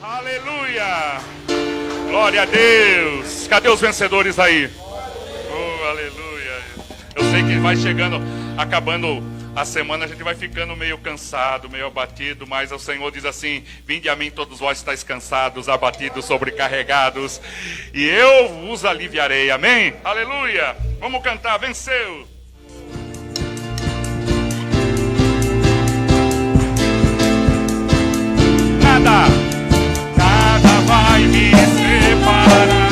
Aleluia! Glória a Deus! Cadê os vencedores aí? Oh, aleluia! Eu sei que vai chegando, acabando a semana, a gente vai ficando meio cansado, meio abatido, mas o Senhor diz assim: vinde a mim todos vós estáis cansados, abatidos, sobrecarregados, e eu vos aliviarei. Amém? Aleluia! Vamos cantar, venceu! Nada vai me separar.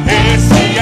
Esse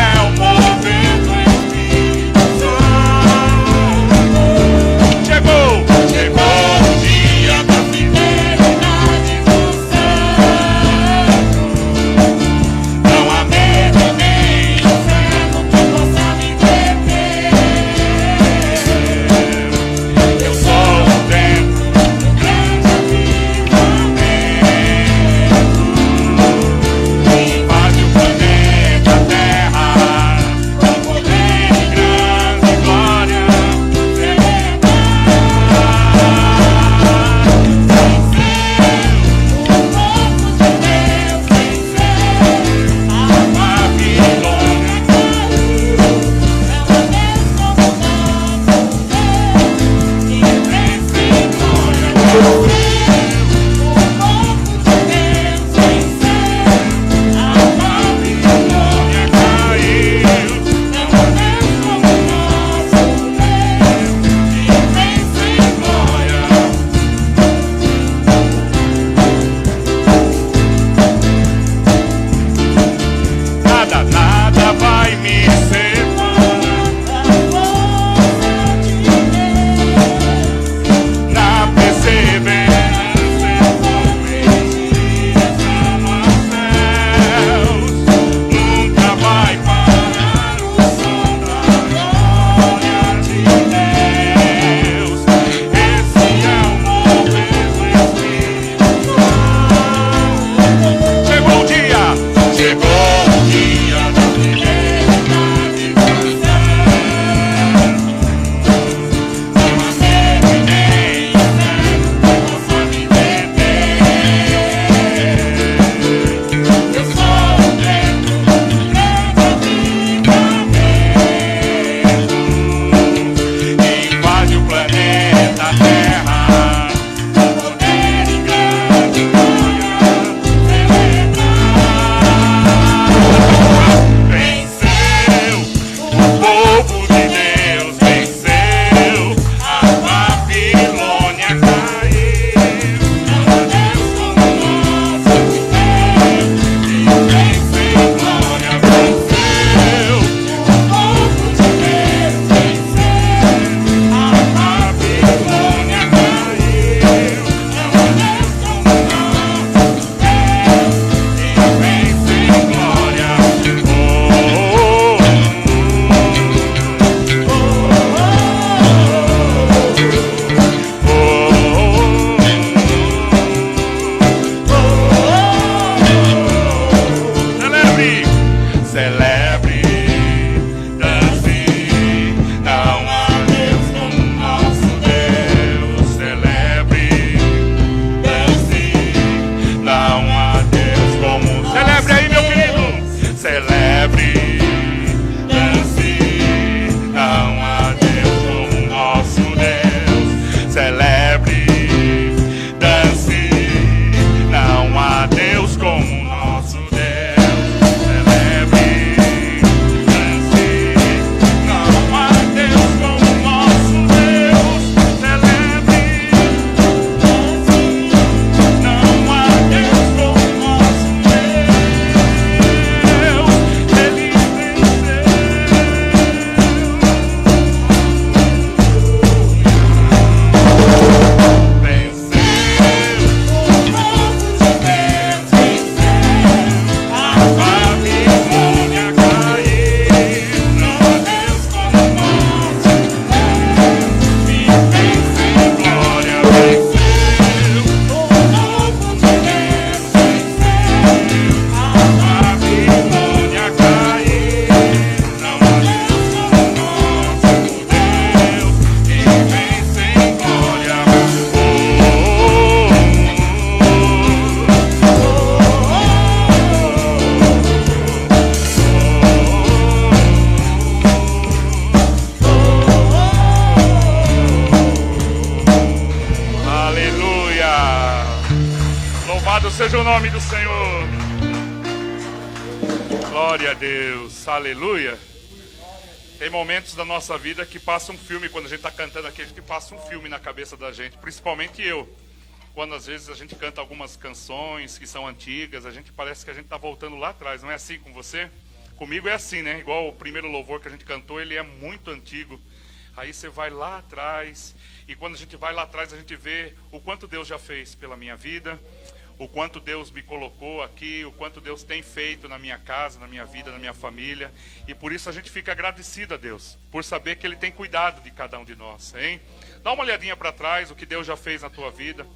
seja o nome do Senhor. Glória a Deus, aleluia. Tem momentos da nossa vida que passa um filme, quando a gente está cantando aqui, que passa um filme na cabeça da gente, principalmente eu. Quando às vezes a gente canta algumas canções que são antigas, a gente parece que a gente está voltando lá atrás, não é assim com você? Comigo é assim, né? Igual o primeiro louvor que a gente cantou, ele é muito antigo. Aí você vai lá atrás, e quando a gente vai lá atrás, a gente vê o quanto Deus já fez pela minha vida, o quanto Deus me colocou aqui, o quanto Deus tem feito na minha casa, na minha vida, na minha família. E por isso a gente fica agradecido a Deus, por saber que Ele tem cuidado de cada um de nós, hein? Dá uma olhadinha para trás, o que Deus já fez na tua vida.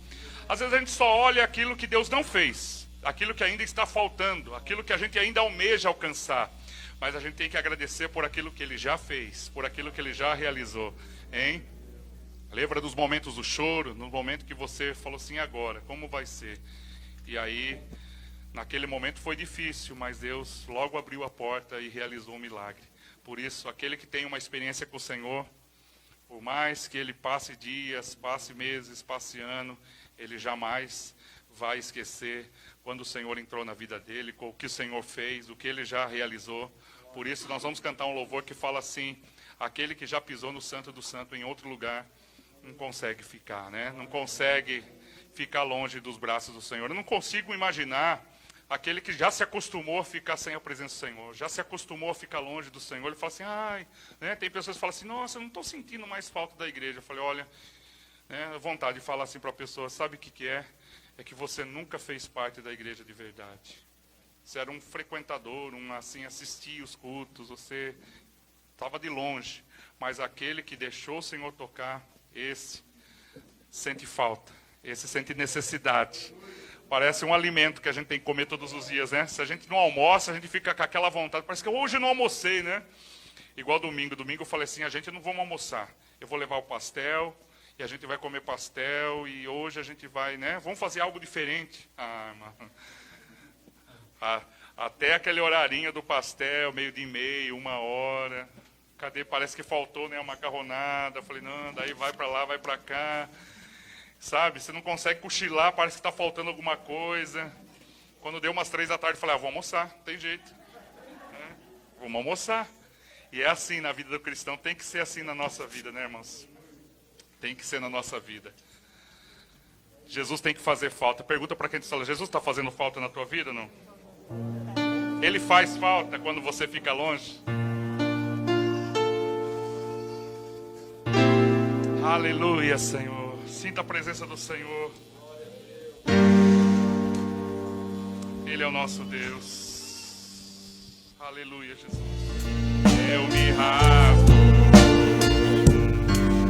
Às vezes a gente só olha aquilo que Deus não fez, aquilo que ainda está faltando, aquilo que a gente ainda almeja alcançar. Mas a gente tem que agradecer por aquilo que Ele já fez, por aquilo que Ele já realizou, hein? Lembra dos momentos do choro, no momento que você falou assim, agora, como vai ser? E aí, naquele momento foi difícil, mas Deus logo abriu a porta e realizou um milagre. Por isso, aquele que tem uma experiência com o Senhor, por mais que ele passe dias, passe meses, passe ano, ele jamais vai esquecer quando o Senhor entrou na vida dele, o que o Senhor fez, o que ele já realizou. Por isso nós vamos cantar um louvor que fala assim, aquele que já pisou no Santo do Santo em outro lugar, não consegue ficar, né? Não consegue ficar longe dos braços do Senhor. Eu não consigo imaginar aquele que já se acostumou a ficar sem a presença do Senhor, já se acostumou a ficar longe do Senhor. Ele fala assim, ai, né? Tem pessoas que falam assim, nossa, eu não estou sentindo mais falta da igreja. Eu falei, olha, né, vontade de falar assim para a pessoa, sabe o que é? É que você nunca fez parte da igreja de verdade. Você era um frequentador, assim, assistia os cultos, você estava de longe. Mas aquele que deixou o Senhor tocar, esse sente falta, esse sente necessidade. Parece um alimento que a gente tem que comer todos os dias, né? Se a gente não almoça, a gente fica com aquela vontade. Parece que hoje eu não almocei, né? Igual domingo. Domingo eu falei assim, a gente não vamos almoçar. Eu vou levar o pastel, e a gente vai comer pastel, e hoje a gente vai, né? Vamos fazer algo diferente. Até aquele horarinho do pastel, 12:30, 1h. Cadê? Parece que faltou, né, a macarronada. Falei, não, daí vai para lá, vai para cá. Sabe, você não consegue cochilar, parece que está faltando alguma coisa. Quando deu umas 3 da tarde, falei, vou almoçar, não tem jeito. Vamos almoçar. E é assim na vida do cristão, tem que ser assim na nossa vida, né, irmãos? Tem que ser na nossa vida. Jesus tem que fazer falta. Pergunta para quem fala, Jesus está fazendo falta na tua vida, não? Ele faz falta quando você fica longe? Aleluia, Senhor. Sinta a presença do Senhor. Ele é o nosso Deus. Aleluia, Jesus. Eu me rasgo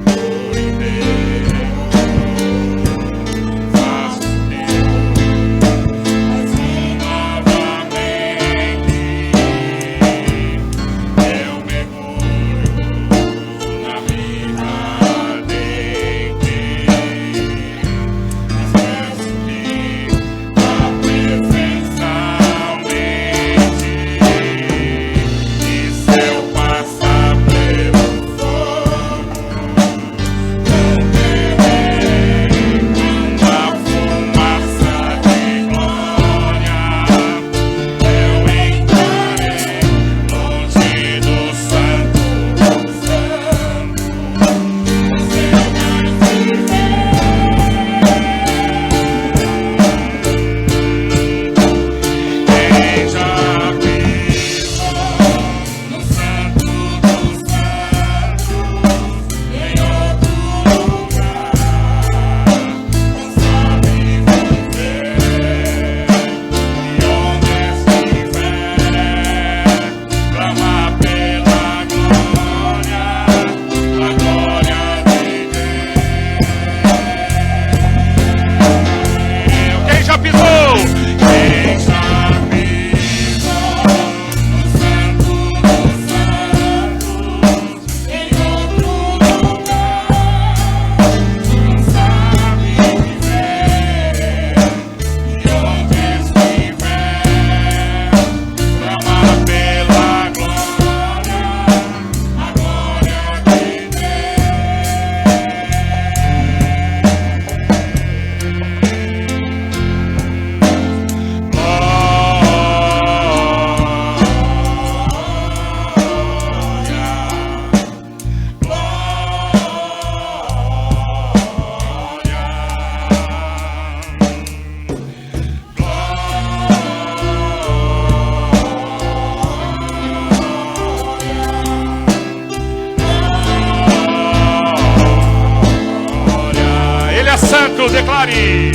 por inteiro. Faço teu novamente. Eu mergulho na vida. Passar santo, declare.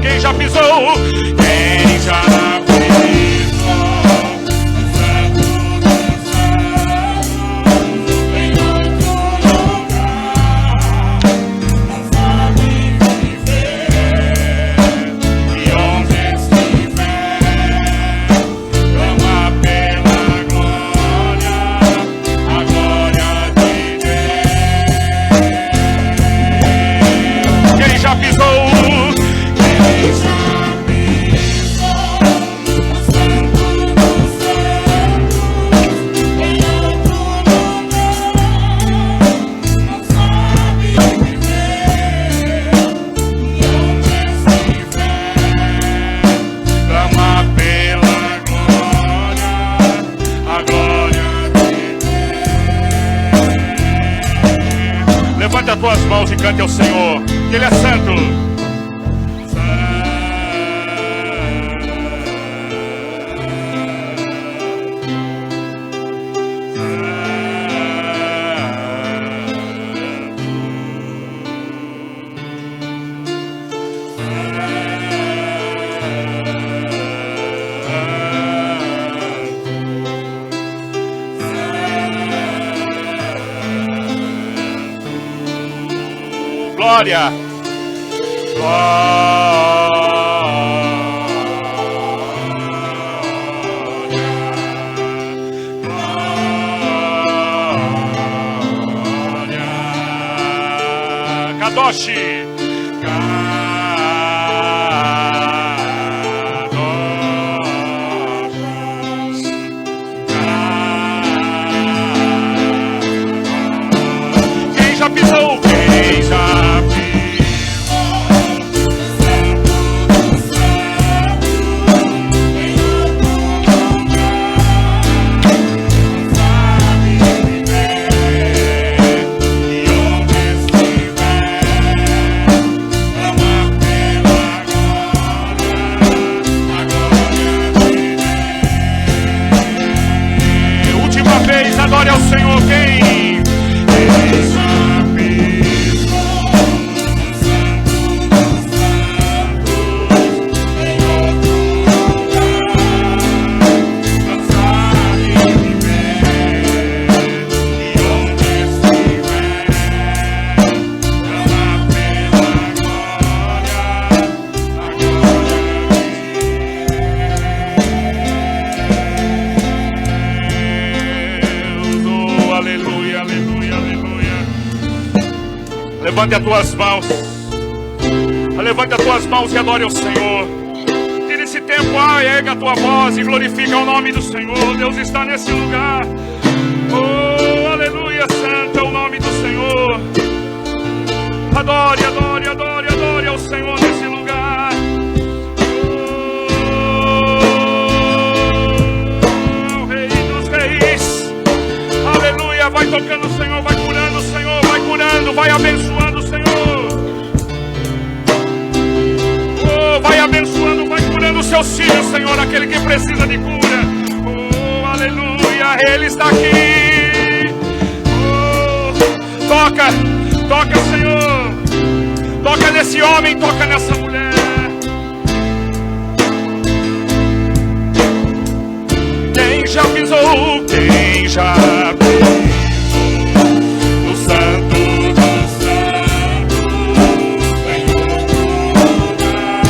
Quem já pisou? Quem já levante as tuas mãos e cante ao Senhor, que Ele é santo. Glória, glória, Kadoshi, quem já pisou? Quem já adore ao Senhor, quem já pisou no santo dos santos, em outro lugar, não sabe viver, e onde estiver, clama pela glória, a aleluia, aleluia, aleluia. Levante as tuas mãos. Levante as tuas mãos e adore ao Senhor. Tire esse tempo, erga a tua voz e glorifica o nome do Senhor. Deus está nesse lugar. Oh, aleluia, santo é o nome do Senhor. Adore, adore, adore, adore ao Senhor nesse lugar. Oh, Rei dos Reis. Aleluia, vai tocando o Senhor, vai curando o Senhor, vai curando, vai abençoando o Senhor. Oh, vai abençoando, vai curando os seus filhos, Senhor, aquele que precisa de cura. Oh, aleluia, Ele está aqui. Oh, toca, toca, Senhor. Toca nesse homem, toca nessa mulher. Quem já pisou, quem já pisou no santo dos santos, em outro lugar,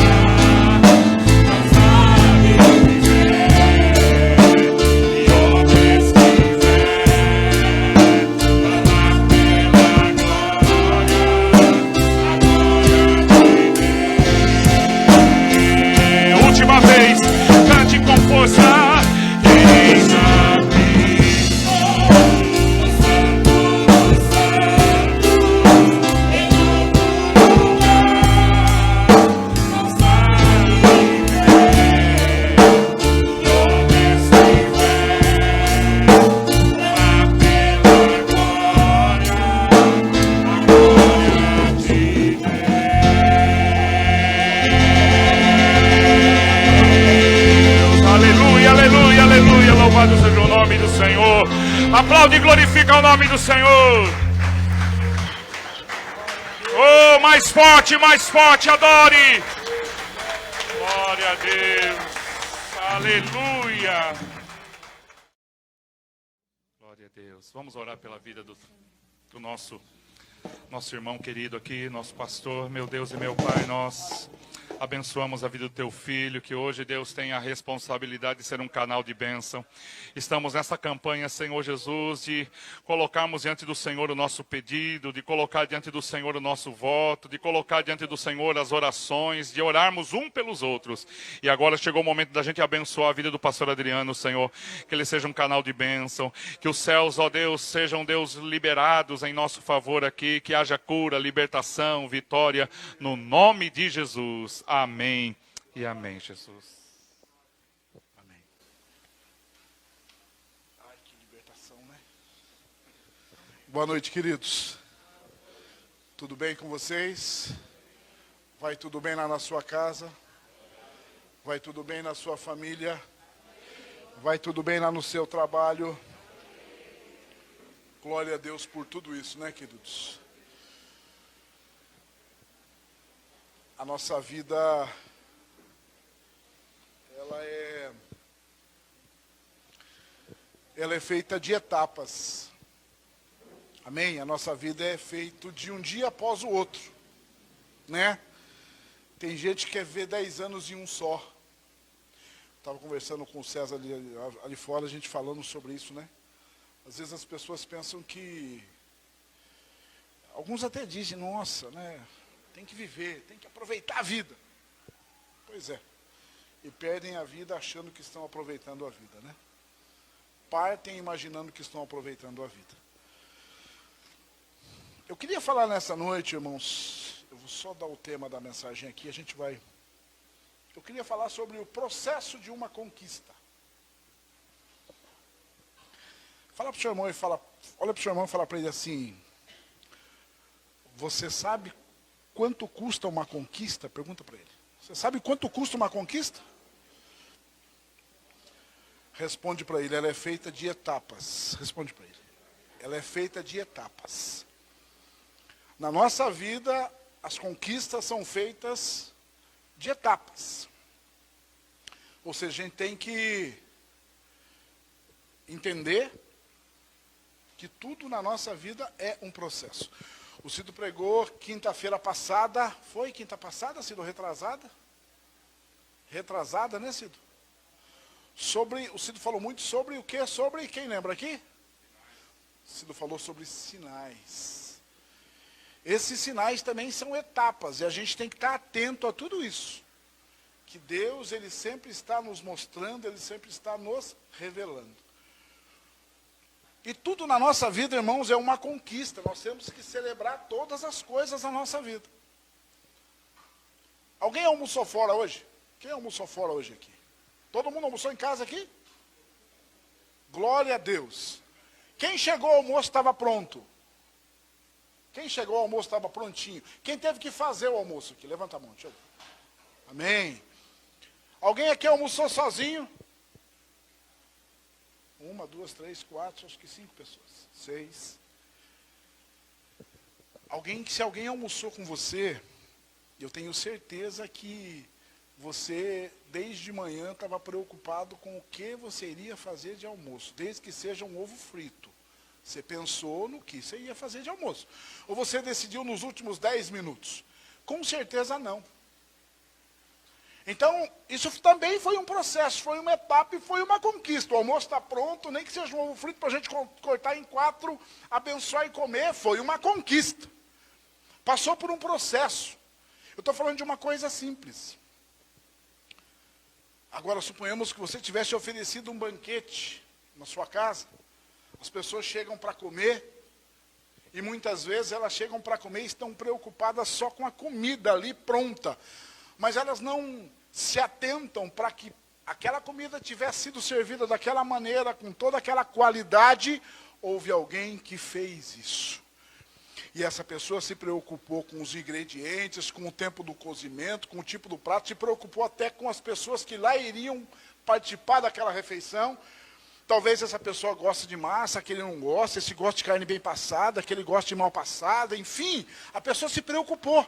não sabe viver, e onde estiver, clama pela glória, a glória de Deus. Última vez, cante com força. Louvado seja o nome do Senhor. Aplaude e glorifica o nome do Senhor. Oh, mais forte, adore. Glória a Deus. Aleluia. Glória a Deus. Vamos orar pela vida do nosso irmão querido aqui, nosso pastor. Meu Deus e meu Pai, nós abençoamos a vida do teu filho, que hoje, Deus, tem a responsabilidade de ser um canal de bênção. Estamos nessa campanha, Senhor Jesus, de colocarmos diante do Senhor o nosso pedido, de colocar diante do Senhor o nosso voto, de colocar diante do Senhor as orações, de orarmos um pelos outros. E agora chegou o momento da gente abençoar a vida do pastor Adriano, Senhor, que ele seja um canal de bênção, que os céus, ó Deus, sejam, Deus, liberados em nosso favor aqui, que haja cura, libertação, vitória, no nome de Jesus. Amém e amém, Jesus. Amém. Ai, que libertação, né? Boa noite, queridos. Tudo bem com vocês? Vai tudo bem lá na sua casa? Vai tudo bem na sua família? Vai tudo bem lá no seu trabalho? Glória a Deus por tudo isso, né, queridos? A nossa vida, ela é feita de etapas. Amém? A nossa vida é feita de um dia após o outro, né? Tem gente que quer ver 10 anos em um só. Estava conversando com o César ali fora, a gente falando sobre isso, né? Às vezes as pessoas pensam que... Alguns até dizem, nossa, né? Tem que viver, tem que aproveitar a vida. Pois é. E perdem a vida achando que estão aproveitando a vida, né? Partem imaginando que estão aproveitando a vida. Eu queria falar nessa noite, irmãos, eu vou só dar o tema da mensagem aqui, a gente vai... Eu queria falar sobre o processo de uma conquista. Fala para o seu irmão olha para o seu irmão e fala para ele assim, você sabe quanto custa uma conquista? Pergunta para ele. Você sabe quanto custa uma conquista? Responde para ele, ela é feita de etapas. Responde para ele. Ela é feita de etapas. Na nossa vida, as conquistas são feitas de etapas. Ou seja, a gente tem que entender que tudo na nossa vida é um processo. O Cido pregou quinta-feira passada, foi quinta passada, Cido, retrasada? Retrasada, né, Cido? O Cido falou muito sobre o quê? Sobre, quem lembra aqui? O Cido falou sobre sinais. Esses sinais também são etapas, e a gente tem que estar atento a tudo isso. Que Deus, Ele sempre está nos mostrando, Ele sempre está nos revelando. E tudo na nossa vida, irmãos, é uma conquista. Nós temos que celebrar todas as coisas na nossa vida. Alguém almoçou fora hoje? Quem almoçou fora hoje aqui? Todo mundo almoçou em casa aqui? Glória a Deus. Quem chegou ao almoço estava pronto? Quem chegou ao almoço estava prontinho? Quem teve que fazer o almoço aqui? Levanta a mão, deixa eu ver. Amém. Alguém aqui almoçou sozinho? 1, 2, 3, 4, acho que 5 pessoas. 6. Se alguém almoçou com você, eu tenho certeza que você, desde manhã, estava preocupado com o que você iria fazer de almoço, desde que seja um ovo frito. Você pensou no que você ia fazer de almoço. Ou você decidiu nos últimos 10 minutos? Com certeza não. Então, isso também foi um processo, foi uma etapa e foi uma conquista. O almoço está pronto, nem que seja um ovo frito para a gente cortar em 4, abençoar e comer, foi uma conquista. Passou por um processo. Eu estou falando de uma coisa simples. Agora, suponhamos que você tivesse oferecido um banquete na sua casa. As pessoas chegam para comer, e muitas vezes elas chegam para comer e estão preocupadas só com a comida ali pronta. Mas elas não se atentam para que aquela comida tivesse sido servida daquela maneira, com toda aquela qualidade. Houve alguém que fez isso. E essa pessoa se preocupou com os ingredientes, com o tempo do cozimento, com o tipo do prato, se preocupou até com as pessoas que lá iriam participar daquela refeição. Talvez essa pessoa goste de massa, aquele não gosta, esse gosta de carne bem passada, aquele gosta de mal passada, enfim, a pessoa se preocupou.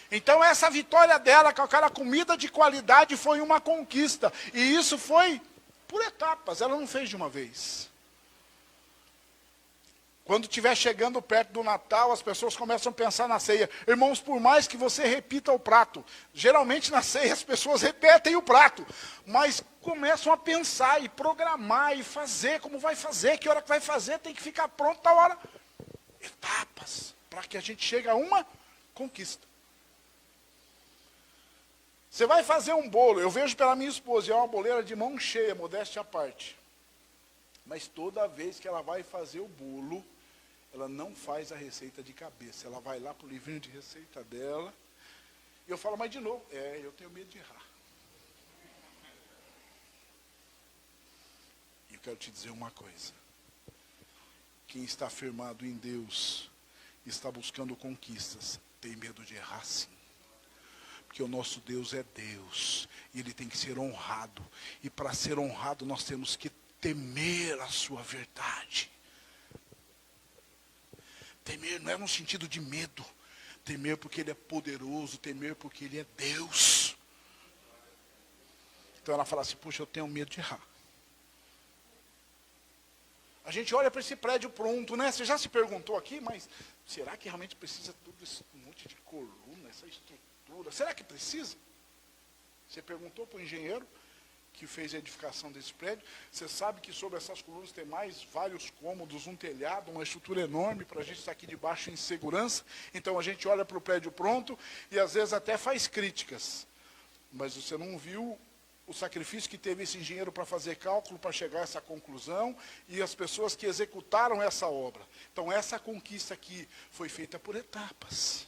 Então essa vitória dela com aquela comida de qualidade foi uma conquista. E isso foi por etapas, ela não fez de uma vez. Quando estiver chegando perto do Natal, as pessoas começam a pensar na ceia. Irmãos, por mais que você repita o prato, geralmente na ceia as pessoas repetem o prato, mas começam a pensar e programar e fazer, como vai fazer, que hora que vai fazer, tem que ficar pronto a hora. Etapas, para que a gente chegue a uma conquista. Você vai fazer um bolo, eu vejo pela minha esposa, é uma boleira de mão cheia, modéstia à parte. Mas toda vez que ela vai fazer o bolo, ela não faz a receita de cabeça. Ela vai lá para o livrinho de receita dela. E eu falo, mas de novo, eu tenho medo de errar. E eu quero te dizer uma coisa. Quem está firmado em Deus, está buscando conquistas, tem medo de errar sim. Porque o nosso Deus é Deus. E Ele tem que ser honrado. E para ser honrado, nós temos que temer a sua verdade. Temer não é no sentido de medo. Temer porque Ele é poderoso. Temer porque Ele é Deus. Então ela fala assim, puxa, eu tenho medo de errar. A gente olha para esse prédio pronto, né? Você já se perguntou aqui, mas será que realmente precisa tudo esse monte de coluna, essa estrutura? Será que precisa? Você perguntou para o engenheiro que fez a edificação desse prédio, você sabe que sobre essas colunas tem mais vários cômodos, um telhado, uma estrutura enorme para a gente estar aqui debaixo em segurança. Então a gente olha para o prédio pronto e às vezes até faz críticas. Mas você não viu o sacrifício que teve esse engenheiro para fazer cálculo, para chegar a essa conclusão, e as pessoas que executaram essa obra. Então essa conquista aqui foi feita por etapas.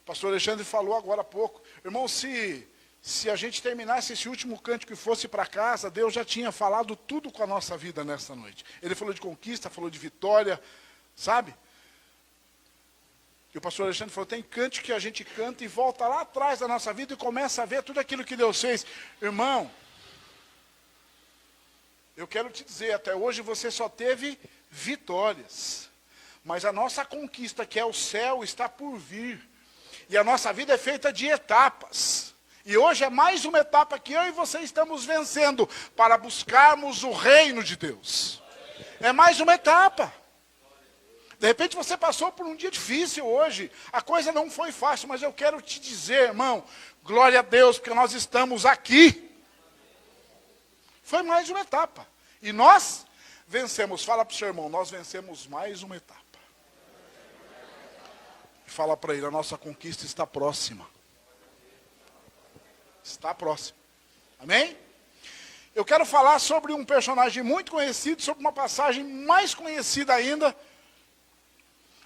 O pastor Alexandre falou agora há pouco, irmão, se a gente terminasse esse último cântico e fosse para casa, Deus já tinha falado tudo com a nossa vida nessa noite. Ele falou de conquista, falou de vitória, sabe? E o pastor Alexandre falou, tem cântico que a gente canta e volta lá atrás da nossa vida e começa a ver tudo aquilo que Deus fez. Irmão, eu quero te dizer, até hoje você só teve vitórias. Mas a nossa conquista, que é o céu, está por vir. E a nossa vida é feita de etapas. E hoje é mais uma etapa que eu e você estamos vencendo para buscarmos o reino de Deus. É mais uma etapa. De repente você passou por um dia difícil hoje. A coisa não foi fácil, mas eu quero te dizer, irmão, glória a Deus, porque nós estamos aqui. Foi mais uma etapa. E nós vencemos. Fala para o seu irmão, nós vencemos mais uma etapa. E fala para ele, a nossa conquista está próxima. Está próximo. Amém? Eu quero falar sobre um personagem muito conhecido, sobre uma passagem mais conhecida ainda,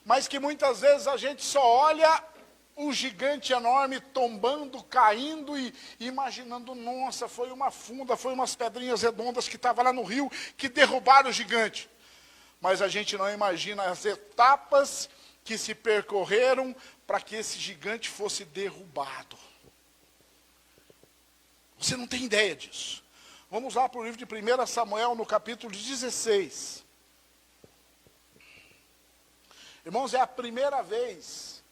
mas que muitas vezes a gente só olha um gigante enorme tombando, caindo e imaginando, nossa, foi uma funda, foi umas pedrinhas redondas que estavam lá no rio que derrubaram o gigante. Mas a gente não imagina as etapas que se percorreram para que esse gigante fosse derrubado. Você não tem ideia disso. Vamos lá para o livro de 1 Samuel, no capítulo 16. Irmãos, é a primeira vez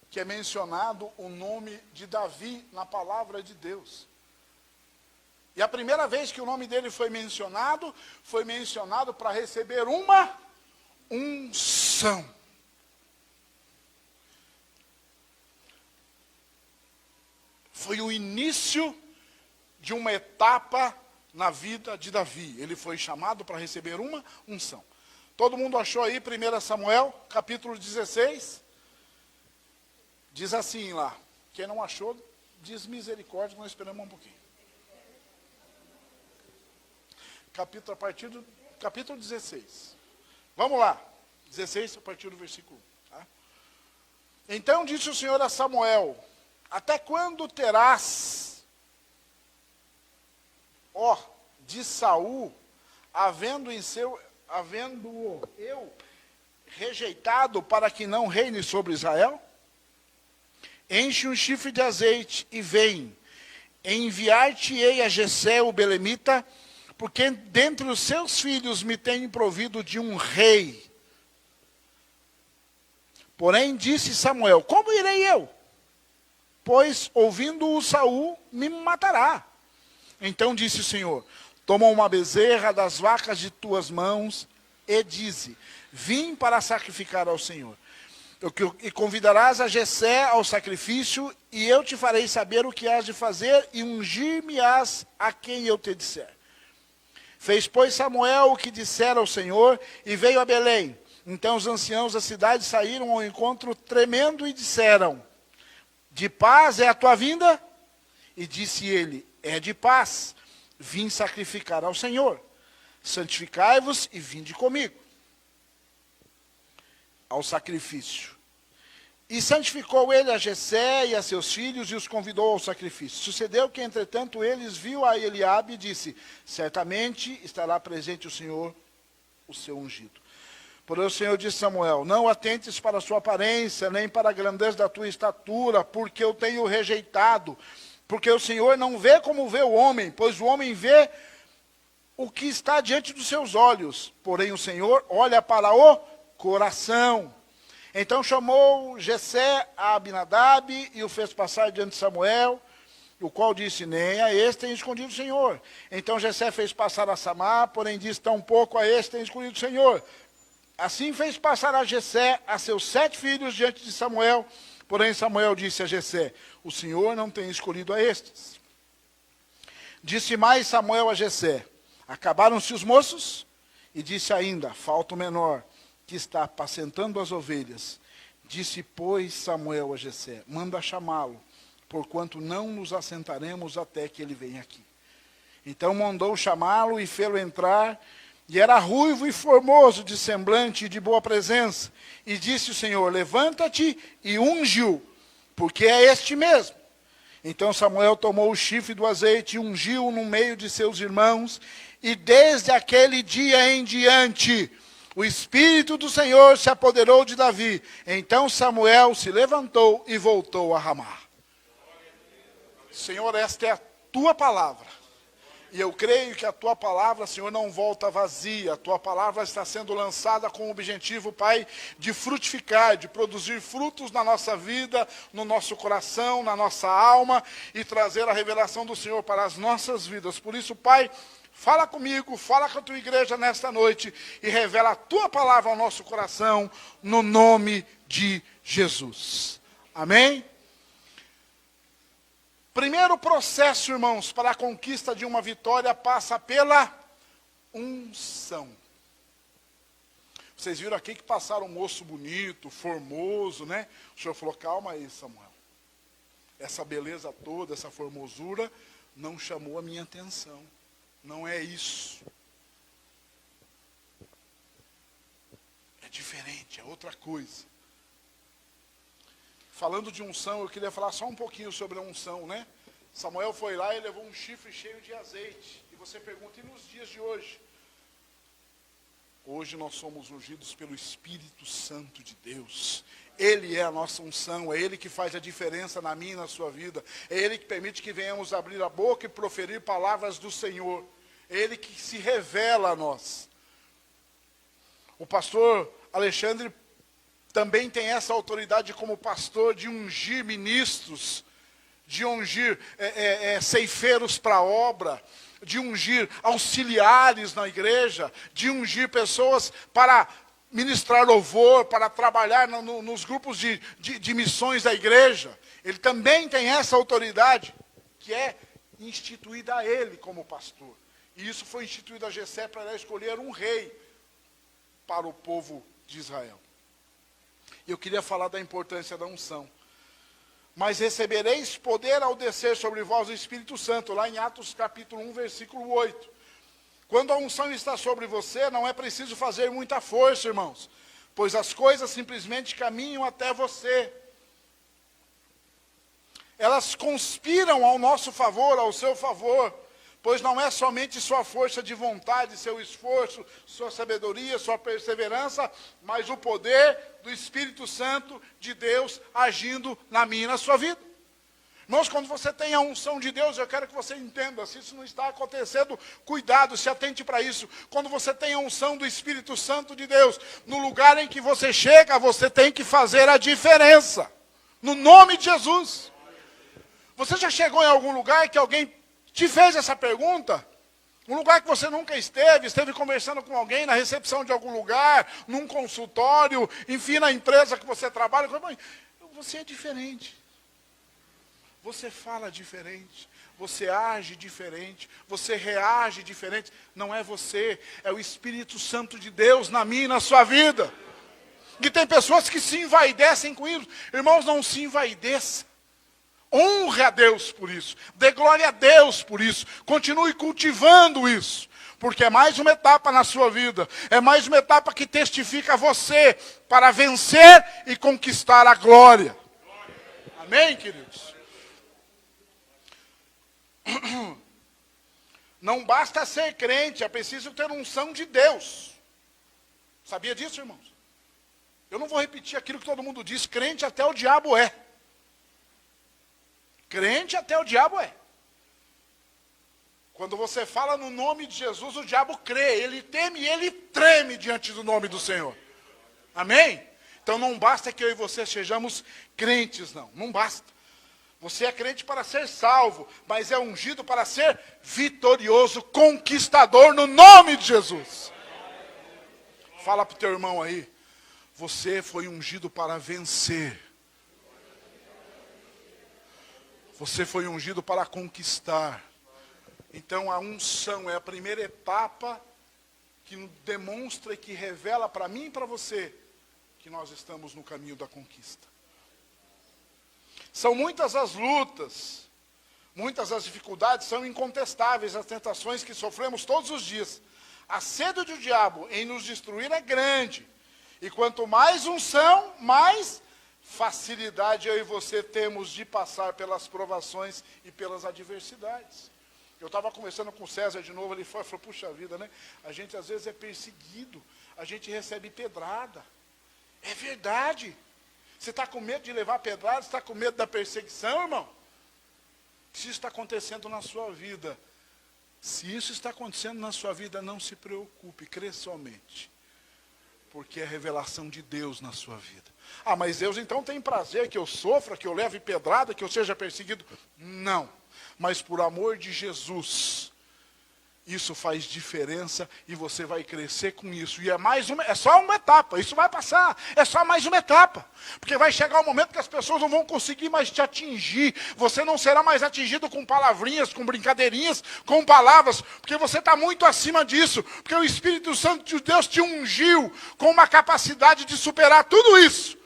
que é mencionado o nome de Davi na palavra de Deus. E a primeira vez que o nome dele foi mencionado para receber uma unção. Foi o início de uma etapa na vida de Davi. Ele foi chamado para receber uma unção. Todo mundo achou aí 1 Samuel, capítulo 16? Diz assim lá. Quem não achou, diz misericórdia, nós esperamos um pouquinho. A partir do capítulo 16. Vamos lá. 16, a partir do versículo 1. Tá? Então disse o Senhor a Samuel, até quando terás, de Saul, havendo eu rejeitado para que não reine sobre Israel? Enche um chifre de azeite e vem, enviar-te-ei a Jessé o belemita, porque dentre os seus filhos me tenho provido de um rei. Porém disse Samuel, como irei eu? Pois, ouvindo-o Saul, me matará. Então disse o Senhor, toma uma bezerra das vacas de tuas mãos e dize, vim para sacrificar ao Senhor. E convidarás a Jessé ao sacrifício, e eu te farei saber o que hás de fazer, e ungir-me-ás a quem eu te disser. Fez, pois, Samuel o que dissera ao Senhor, e veio a Belém. Então os anciãos da cidade saíram ao encontro tremendo e disseram, de paz é a tua vinda? E disse ele, é de paz, vim sacrificar ao Senhor. Santificai-vos e vinde comigo ao sacrifício. E santificou ele a Jessé e a seus filhos e os convidou ao sacrifício. Sucedeu que, entretanto, eles viu a Eliabe e disse, certamente estará presente o Senhor, o seu ungido. Porém o Senhor disse a Samuel, não atentes para a sua aparência, nem para a grandeza da tua estatura, porque eu tenho rejeitado. Porque o Senhor não vê como vê o homem, pois o homem vê o que está diante dos seus olhos. Porém o Senhor olha para o coração. Então chamou Jessé a Abinadab e o fez passar diante de Samuel, o qual disse, nem a este tem escondido o Senhor. Então Jessé fez passar a Samar, porém disse, tampouco a este tem escondido o Senhor. Assim fez passar a Jessé a seus 7 filhos diante de Samuel, porém Samuel disse a Jessé, o Senhor não tem escolhido a estes. Disse mais Samuel a Jessé, acabaram-se os moços? E disse ainda, falta o menor, que está apacentando as ovelhas. Disse, pois, Samuel a Jessé, manda chamá-lo, porquanto não nos assentaremos até que ele venha aqui. Então mandou chamá-lo e fê-lo entrar, e era ruivo e formoso de semblante e de boa presença. E disse o Senhor, levanta-te e unge-o, porque é este mesmo. Então Samuel tomou o chifre do azeite e ungiu-o no meio de seus irmãos, e desde aquele dia em diante, o Espírito do Senhor se apoderou de Davi. Então Samuel se levantou e voltou a Ramá. Senhor, esta é a tua palavra. E eu creio que a tua palavra, Senhor, não volta vazia. A tua palavra está sendo lançada com o objetivo, Pai, de frutificar, de produzir frutos na nossa vida, no nosso coração, na nossa alma, e trazer a revelação do Senhor para as nossas vidas. Por isso, Pai, fala comigo, fala com a tua igreja nesta noite, e revela a tua palavra ao nosso coração, no nome de Jesus. Amém? Primeiro processo, irmãos, para a conquista de uma vitória passa pela unção. Vocês viram aqui que passaram um moço bonito, formoso, né? O Senhor falou, calma aí, Samuel. Essa beleza toda, essa formosura, não chamou a minha atenção. Não é isso. É diferente, é outra coisa. Falando de unção, eu queria falar só um pouquinho sobre a unção, né? Samuel foi lá e levou um chifre cheio de azeite. E você pergunta, e nos dias de hoje? Hoje nós somos ungidos pelo Espírito Santo de Deus. Ele é a nossa unção, é Ele que faz a diferença na minha e na sua vida. É Ele que permite que venhamos abrir a boca e proferir palavras do Senhor. É Ele que se revela a nós. O pastor Alexandre também tem essa autoridade como pastor de ungir ministros, de ungir ceifeiros para a obra, de ungir auxiliares na igreja, de ungir pessoas para ministrar louvor, para trabalhar nos grupos de missões da igreja. Ele também tem essa autoridade, que é instituída a ele como pastor. E isso foi instituído a Jessé para escolher um rei para o povo de Israel. Eu queria falar da importância da unção. Mas recebereis poder ao descer sobre vós o Espírito Santo, lá em Atos capítulo 1, versículo 8. Quando a unção está sobre você, não é preciso fazer muita força, irmãos, pois as coisas simplesmente caminham até você. Elas conspiram ao nosso favor, ao seu favor, pois não é somente sua força de vontade, seu esforço, sua sabedoria, sua perseverança, mas o poder do Espírito Santo de Deus agindo na minha e na sua vida. Irmãos, quando você tem a unção de Deus, eu quero que você entenda, se isso não está acontecendo, cuidado, se atente para isso. Quando você tem a unção do Espírito Santo de Deus, no lugar em que você chega, você tem que fazer a diferença. No nome de Jesus. Você já chegou em algum lugar que alguém te fez essa pergunta? Um lugar que você nunca esteve conversando com alguém na recepção de algum lugar, num consultório, enfim, na empresa que você trabalha. Você é diferente. Você fala diferente, você age diferente, você reage diferente. Não é você, é o Espírito Santo de Deus na minha e na sua vida. E tem pessoas que se envaidecem com isso. Irmãos, não se envaideça. Honre a Deus por isso. Dê glória a Deus por isso. Continue cultivando isso. Porque é mais uma etapa na sua vida. É mais uma etapa que testifica você para vencer e conquistar a glória. Amém, queridos? Não basta ser crente, é preciso ter unção de Deus. Sabia disso, irmãos? Eu não vou repetir aquilo que todo mundo diz. Crente até o diabo é. Crente até o diabo é. Quando você fala no nome de Jesus, o diabo crê, ele teme e ele treme diante do nome do Senhor. Amém? Então não basta que eu e você sejamos crentes, não. Não basta. Você é crente para ser salvo, mas é ungido para ser vitorioso, conquistador no nome de Jesus. Fala para o teu irmão aí, você foi ungido para vencer. Você foi ungido para conquistar. Então a unção é a primeira etapa que demonstra e que revela para mim e para você que nós estamos no caminho da conquista. São muitas as lutas, muitas as dificuldades, são incontestáveis as tentações que sofremos todos os dias. A sede do diabo em nos destruir é grande. E quanto mais unção, mais facilidade eu e você temos de passar pelas provações e pelas adversidades. Eu estava conversando com o César de novo, ele falou, puxa vida, né? A gente às vezes é perseguido, a gente recebe pedrada. É verdade. Você está com medo de levar pedrada? Você está com medo da perseguição, irmão? Se isso está acontecendo na sua vida, se isso está acontecendo na sua vida, não se preocupe, crê somente. Porque é revelação de Deus na sua vida. Ah, mas Deus então tem prazer que eu sofra, que eu leve pedrada, que eu seja perseguido? Não. Mas por amor de Jesus, isso faz diferença e você vai crescer com isso. E é só uma etapa, isso vai passar. É só mais uma etapa. Porque vai chegar um momento que as pessoas não vão conseguir mais te atingir. Você não será mais atingido com palavrinhas, com brincadeirinhas, com palavras. Porque você está muito acima disso. Porque o Espírito Santo de Deus te ungiu com uma capacidade de superar tudo isso.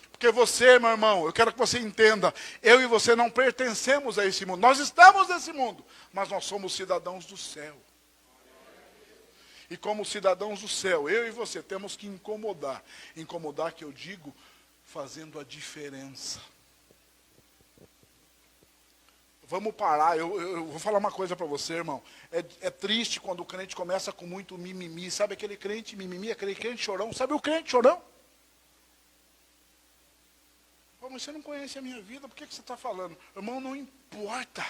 Porque você, meu irmão, eu quero que você entenda, eu e você não pertencemos a esse mundo. Nós estamos nesse mundo, mas nós somos cidadãos do céu. E como cidadãos do céu, eu e você temos que incomodar. Incomodar, que eu digo, fazendo a diferença. Vamos parar, eu vou falar uma coisa para você, irmão. É triste quando o crente começa com muito mimimi. Sabe aquele crente mimimi, aquele crente chorão? Sabe o crente chorão? Pô, mas você não conhece a minha vida, por que você está falando? Irmão, não importa.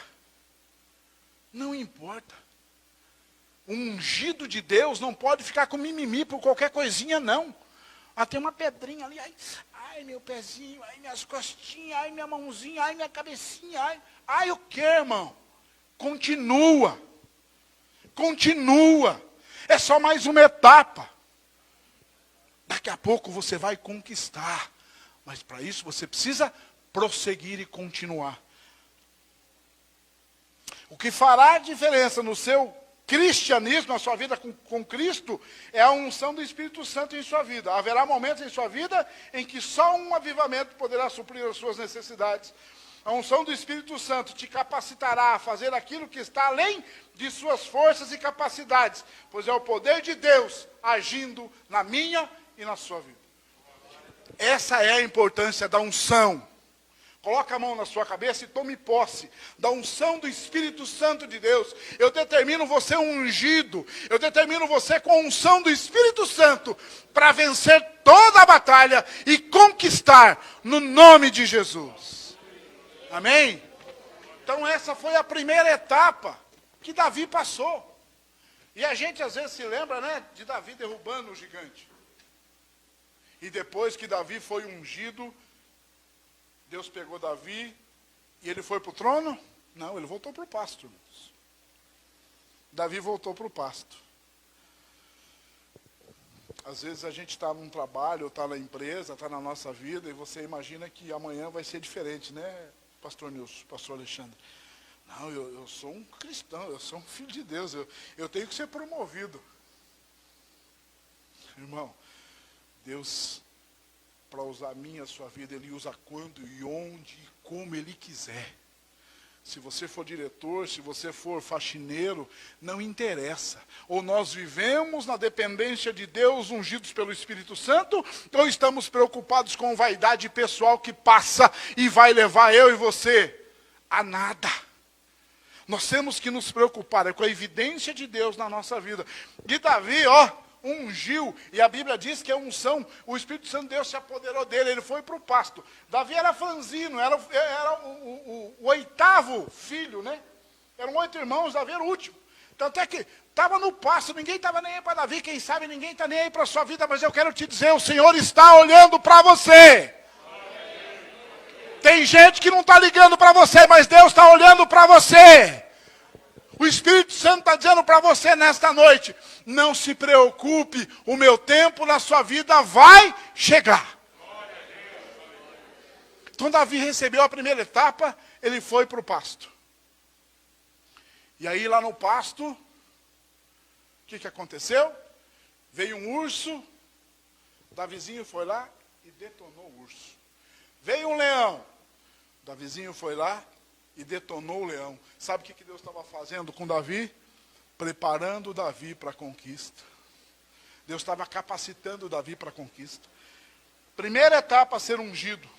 Não importa. O ungido de Deus não pode ficar com mimimi por qualquer coisinha, não. Ah, tem uma pedrinha ali, ai meu pezinho, ai minhas costinhas, ai minha mãozinha, ai minha cabecinha, ai o que, irmão? Continua. Continua. É só mais uma etapa. Daqui a pouco você vai conquistar. Mas para isso você precisa prosseguir e continuar. O que fará a diferença no seu cristianismo, na sua vida com Cristo, é a unção do Espírito Santo em sua vida. Haverá momentos em sua vida em que só um avivamento poderá suprir as suas necessidades. A unção do Espírito Santo te capacitará a fazer aquilo que está além de suas forças e capacidades, pois é o poder de Deus agindo na minha e na sua vida. Essa é a importância da unção. Coloca a mão na sua cabeça e tome posse da unção do Espírito Santo de Deus. Eu determino você ungido. Eu determino você com a unção do Espírito Santo para vencer toda a batalha e conquistar no nome de Jesus. Amém? Então essa foi a primeira etapa que Davi passou. E a gente às vezes se lembra, né, de Davi derrubando o gigante. E depois que Davi foi ungido, Deus pegou Davi e ele foi para o trono? Não, ele voltou para o pasto, irmãos. Davi voltou para o pasto. Às vezes a gente está num trabalho, está na empresa, está na nossa vida, e você imagina que amanhã vai ser diferente, né, pastor Nilson, pastor Alexandre? Não, eu sou um cristão, eu sou um filho de Deus, eu tenho que ser promovido. Irmão, Deus, para usar a minha, a sua vida, Ele usa quando e onde e como Ele quiser. Se você for diretor, se você for faxineiro, não interessa. Ou nós vivemos na dependência de Deus, ungidos pelo Espírito Santo, ou estamos preocupados com vaidade pessoal que passa e vai levar eu e você a nada. Nós temos que nos preocupar com a evidência de Deus na nossa vida. E Davi, ungiu, e a Bíblia diz que a unção, o Espírito Santo de Deus se apoderou dele, ele foi para o pasto. Davi era franzino, era o oitavo filho, né? Eram 8 irmãos, Davi era o último. Tanto é que estava no pasto, ninguém estava nem aí para Davi, quem sabe ninguém está nem aí para a sua vida, mas eu quero te dizer, o Senhor está olhando para você. Tem gente que não está ligando para você, mas Deus está olhando para você. O Espírito Santo está dizendo para você nesta noite, não se preocupe, o meu tempo na sua vida vai chegar. Então Davi recebeu a primeira etapa, ele foi para o pasto. E aí lá no pasto, o que aconteceu? Veio um urso, Davizinho foi lá e detonou o urso. Veio um leão, Davizinho foi lá e detonou o leão. Sabe o que Deus estava fazendo com Davi? Preparando Davi para a conquista. Deus estava capacitando Davi para a conquista. Primeira etapa, ser ungido.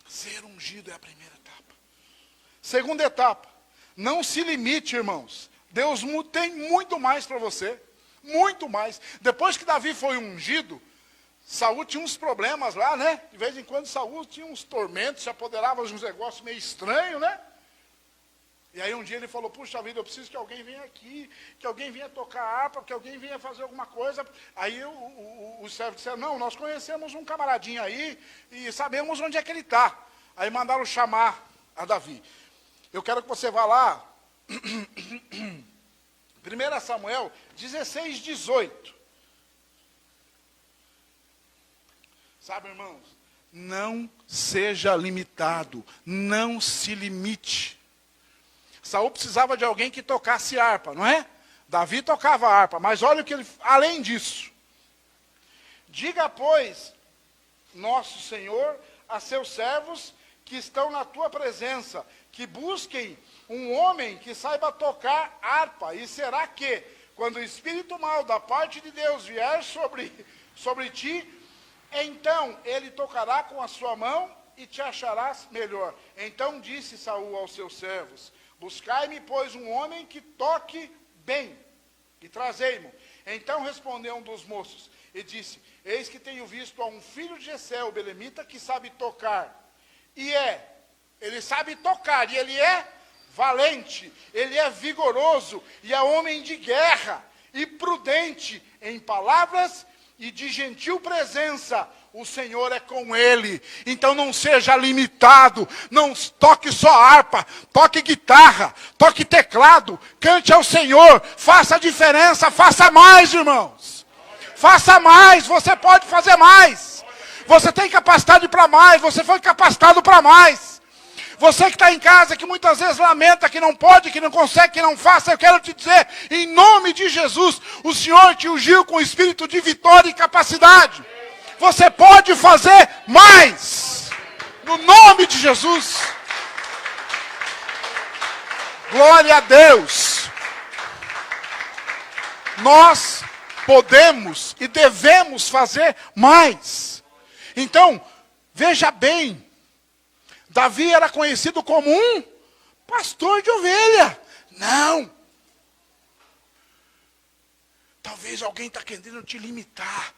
Ser ungido é a primeira etapa. Segunda etapa, não se limite, irmãos. Deus tem muito mais para você. Muito mais. Depois que Davi foi ungido, Saul tinha uns problemas lá, né? De vez em quando Saul tinha uns tormentos, se apoderava de uns negócios meio estranhos, né? E aí um dia ele falou, puxa vida, eu preciso que alguém venha aqui, que alguém venha tocar harpa, que alguém venha fazer alguma coisa. Aí os servos disseram, não, nós conhecemos um camaradinho aí e sabemos onde é que ele está. Aí mandaram chamar a Davi. Eu quero que você vá lá, 1 Samuel 16, 18. Sabe, irmãos, não seja limitado, não se limite. Saul precisava de alguém que tocasse harpa, não é? Davi tocava harpa, mas olha o que ele, além disso. Diga, pois, nosso Senhor, a seus servos que estão na tua presença, que busquem um homem que saiba tocar harpa, e será que, quando o espírito mau da parte de Deus vier sobre ti, então ele tocará com a sua mão e te acharás melhor. Então disse Saul aos seus servos, buscai-me, pois, um homem que toque bem, e trazei-mo. Então respondeu um dos moços, e disse, eis que tenho visto a um filho de Jessé, o belemita, que sabe tocar. Ele sabe tocar, e ele é valente, ele é vigoroso, e é homem de guerra, e prudente em palavras e de gentil presença, o Senhor é com ele. Então não seja limitado, não toque só harpa, toque guitarra, toque teclado, cante ao Senhor, faça a diferença, faça mais, irmãos. Faça mais, você pode fazer mais. Você tem capacidade para mais, você foi capacitado para mais. Você que está em casa, que muitas vezes lamenta, que não pode, que não consegue, que não faça, eu quero te dizer, em nome de Jesus, o Senhor te ungiu com espírito de vitória e capacidade. Você pode fazer mais. No nome de Jesus. Glória a Deus. Nós podemos e devemos fazer mais. Então, veja bem. Davi era conhecido como um pastor de ovelha. Não. Talvez alguém está querendo te limitar.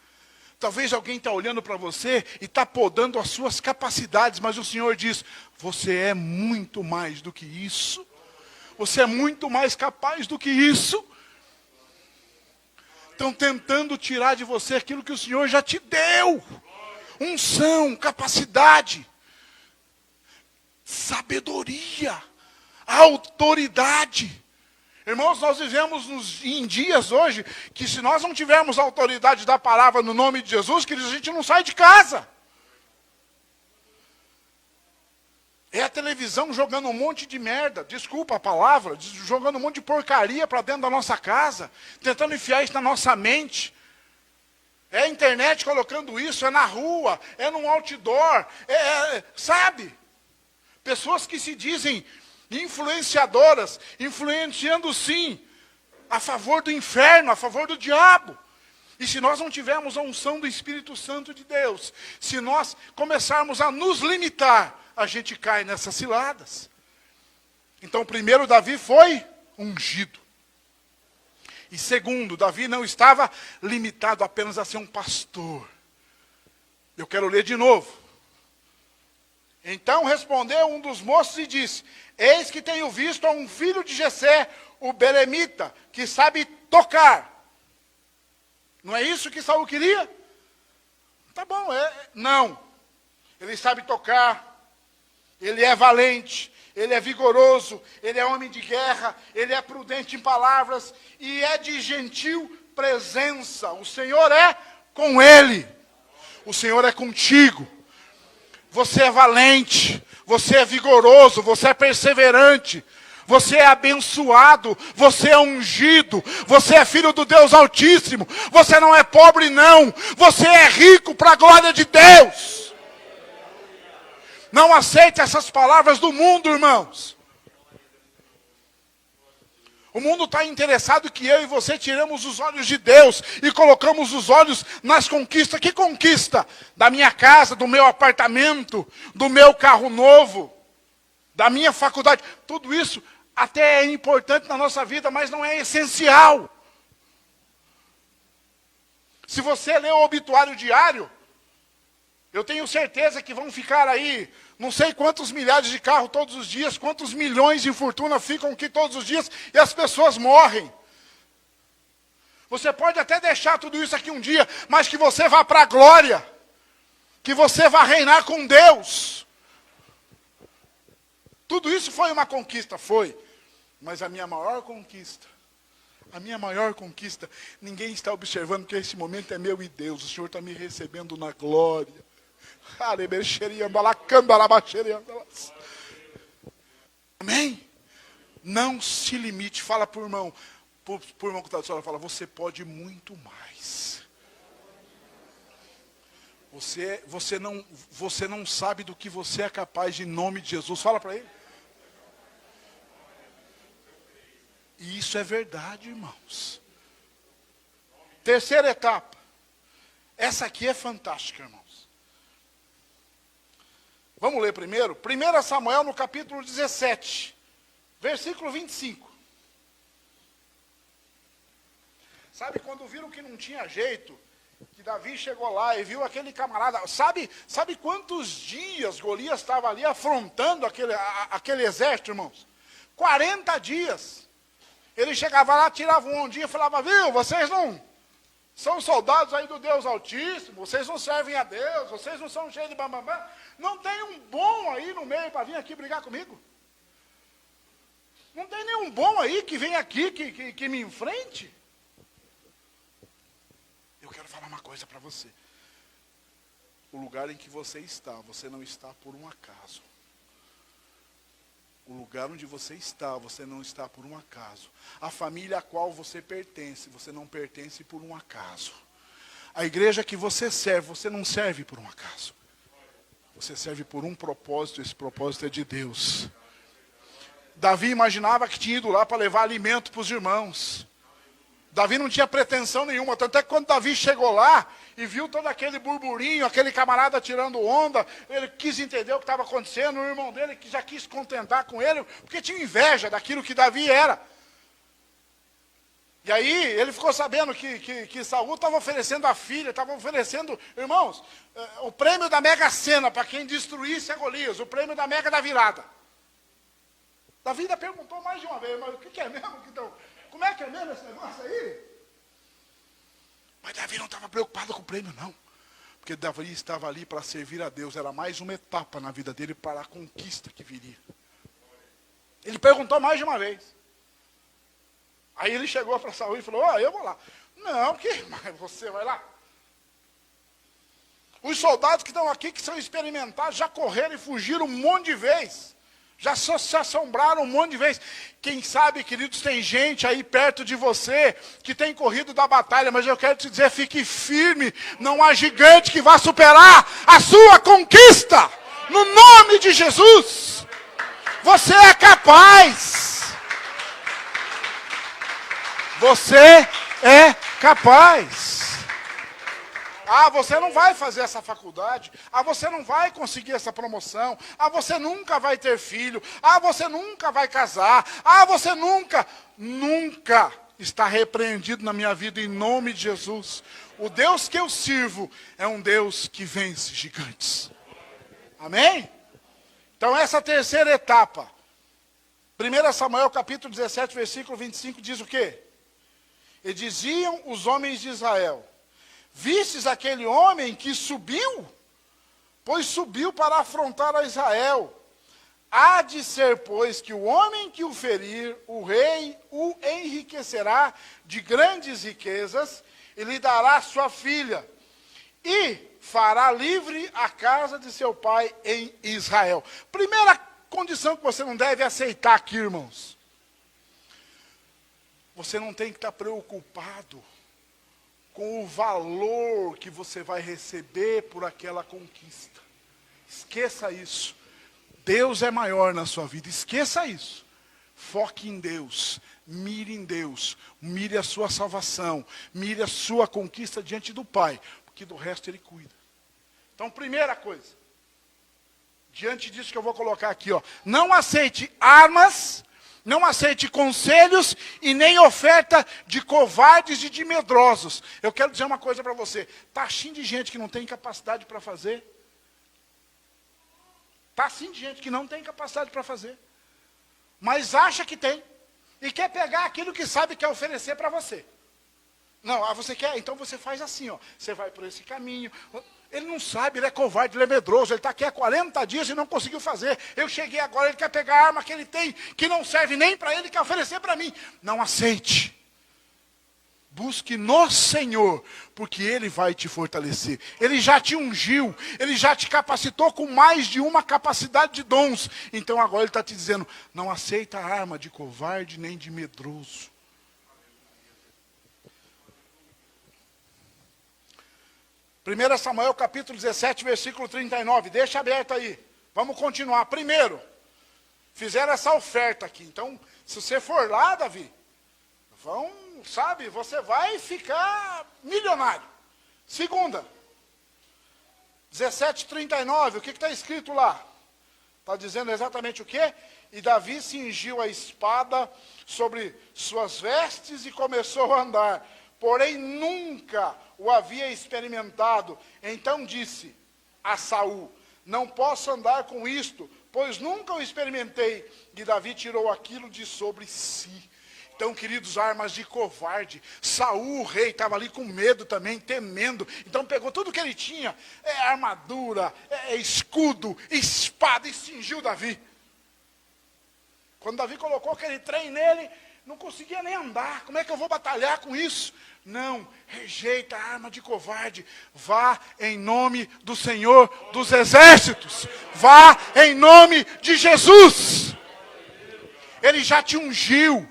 Talvez alguém está olhando para você e está podando as suas capacidades, mas o Senhor diz, você é muito mais do que isso. Você é muito mais capaz do que isso. Estão tentando tirar de você aquilo que o Senhor já te deu. Unção, capacidade, sabedoria, autoridade. Irmãos, nós vivemos em dias hoje que se nós não tivermos a autoridade da palavra no nome de Jesus, queridos, a gente não sai de casa. É a televisão jogando um monte de merda, desculpa a palavra, jogando um monte de porcaria para dentro da nossa casa, tentando enfiar isso na nossa mente. É a internet colocando isso, é na rua, é num outdoor, sabe? Pessoas que se dizem influenciadoras, influenciando sim, a favor do inferno, a favor do diabo. E se nós não tivermos a unção do Espírito Santo de Deus, se nós começarmos a nos limitar, a gente cai nessas ciladas. Então, primeiro, Davi foi ungido. E segundo, Davi não estava limitado apenas a ser um pastor. Eu quero ler de novo. Então respondeu um dos moços e disse, eis que tenho visto a um filho de Jessé, o belemita, que sabe tocar. Não é isso que Saul queria? Tá bom, não. Ele sabe tocar, ele é valente, ele é vigoroso, ele é homem de guerra, ele é prudente em palavras e é de gentil presença. O Senhor é com ele, o Senhor é contigo. Você é valente, você é vigoroso, você é perseverante, você é abençoado, você é ungido, você é filho do Deus Altíssimo, você não é pobre não, você é rico para a glória de Deus. Não aceite essas palavras do mundo, irmãos. O mundo está interessado que eu e você tiramos os olhos de Deus e colocamos os olhos nas conquistas. Que conquista? Da minha casa, do meu apartamento, do meu carro novo, da minha faculdade. Tudo isso até é importante na nossa vida, mas não é essencial. Se você ler o obituário diário, eu tenho certeza que vão ficar aí não sei quantos milhares de carros todos os dias, quantos milhões de fortuna ficam aqui todos os dias e as pessoas morrem. Você pode até deixar tudo isso aqui um dia, mas que você vá para a glória, que você vá reinar com Deus. Tudo isso foi uma conquista, foi. Mas a minha maior conquista, ninguém está observando, porque esse momento é meu e Deus, o Senhor está me recebendo na glória. Amém? Não se limite. Fala para o irmão, que está do seu lado, fala, você pode muito mais. Você não sabe do que você é capaz de, em nome de Jesus. Fala para ele. E isso é verdade, irmãos. Terceira etapa. Essa aqui é fantástica, irmãos. Vamos ler primeiro. 1 Samuel no capítulo 17, versículo 25. Sabe, quando viram que não tinha jeito, que Davi chegou lá e viu aquele camarada, sabe quantos dias Golias estava ali afrontando aquele exército, irmãos? 40 dias. Ele chegava lá, tirava um ondinho e falava, viu, vocês não são soldados aí do Deus Altíssimo, vocês não servem a Deus, vocês não são cheios de bambambam. Não tem um bom aí no meio para vir aqui brigar comigo? Não tem nenhum bom aí que vem aqui, que me enfrente? Eu quero falar uma coisa para você. O lugar em que você não está por um acaso. O lugar onde você não está por um acaso. A família a qual você não pertence por um acaso. A igreja que você não serve por um acaso. Você serve por um propósito, esse propósito é de Deus. Davi imaginava que tinha ido lá para levar alimento para os irmãos. Davi não tinha pretensão nenhuma, tanto é que quando Davi chegou lá e viu todo aquele burburinho, aquele camarada tirando onda, ele quis entender o que estava acontecendo, o irmão dele que já quis contentar com ele, porque tinha inveja daquilo que Davi era. E aí ele ficou sabendo que Saul estava oferecendo a filha, estava oferecendo, irmãos, o prêmio da Mega Sena para quem destruísse a Golias, o prêmio da Mega da Virada. Davi ainda perguntou mais de uma vez, mas o que é mesmo? Então, como é que é mesmo esse negócio aí? Mas Davi não estava preocupado com o prêmio, não. Porque Davi estava ali para servir a Deus, era mais uma etapa na vida dele para a conquista que viria. Ele perguntou mais de uma vez. Aí ele chegou para Saul e falou, eu vou lá. Não, mas você vai lá? Os soldados que estão aqui, que são experimentados, já correram e fugiram um monte de vezes. Já se assombraram um monte de vezes. Quem sabe, queridos, tem gente aí perto de você que tem corrido da batalha, mas eu quero te dizer, fique firme. Não há gigante que vá superar a sua conquista. No nome de Jesus. Você é capaz. Você é capaz. Você não vai fazer essa faculdade. Você não vai conseguir essa promoção. Você nunca vai ter filho. Você nunca vai casar. Você nunca está repreendido na minha vida em nome de Jesus. O Deus que eu sirvo é um Deus que vence gigantes. Amém? Então essa terceira etapa. 1 Samuel capítulo 17, versículo 25 diz o quê? E diziam os homens de Israel: vistes aquele homem que subiu? Pois subiu para afrontar a Israel. Há de ser, pois, que o homem que o ferir, o rei o enriquecerá de grandes riquezas, e lhe dará sua filha, e fará livre a casa de seu pai em Israel. Primeira condição que você não deve aceitar aqui, irmãos. Você não tem que estar preocupado com o valor que você vai receber por aquela conquista. Esqueça isso. Deus é maior na sua vida. Esqueça isso. Foque em Deus. Mire em Deus. Mire a sua salvação. Mire a sua conquista diante do Pai. Porque do resto Ele cuida. Então, primeira coisa. Diante disso que eu vou colocar aqui, não aceite armas. Não aceite conselhos e nem oferta de covardes e de medrosos. Eu quero dizer uma coisa para você. Está cheio de gente que não tem capacidade para fazer. Está cheio de gente que não tem capacidade para fazer. Mas acha que tem. E quer pegar aquilo que sabe que quer oferecer para você. Não, você quer? Então você faz assim, Você vai por esse caminho. Ele não sabe, ele é covarde, ele é medroso. Ele está aqui há 40 dias e não conseguiu fazer. Eu cheguei agora, ele quer pegar a arma que ele tem, que não serve nem para ele, quer oferecer para mim. Não aceite. Busque no Senhor, porque Ele vai te fortalecer. Ele já te ungiu, Ele já te capacitou com mais de uma capacidade de dons. Então agora Ele está te dizendo, não aceita a arma de covarde nem de medroso. 1 Samuel capítulo 17, versículo 39. Deixa aberto aí. Vamos continuar. Primeiro, fizeram essa oferta aqui. Então, se você for lá, Davi, você vai ficar milionário. Segunda, 17:39. O que está escrito lá? Está dizendo exatamente o quê? E Davi cingiu a espada sobre suas vestes e começou a andar. Porém, nunca o havia experimentado. Então disse a Saul: não posso andar com isto, pois nunca o experimentei. E Davi tirou aquilo de sobre si. Então, queridos, armas de covarde. Saul, o rei, estava ali com medo também, temendo. Então pegou tudo que ele tinha, armadura, escudo, espada, e cingiu Davi. Quando Davi colocou aquele trem nele, não conseguia nem andar. Como é que eu vou batalhar com isso? Não, rejeita a arma de covarde. Vá em nome do Senhor dos Exércitos. Vá em nome de Jesus. Ele já te ungiu.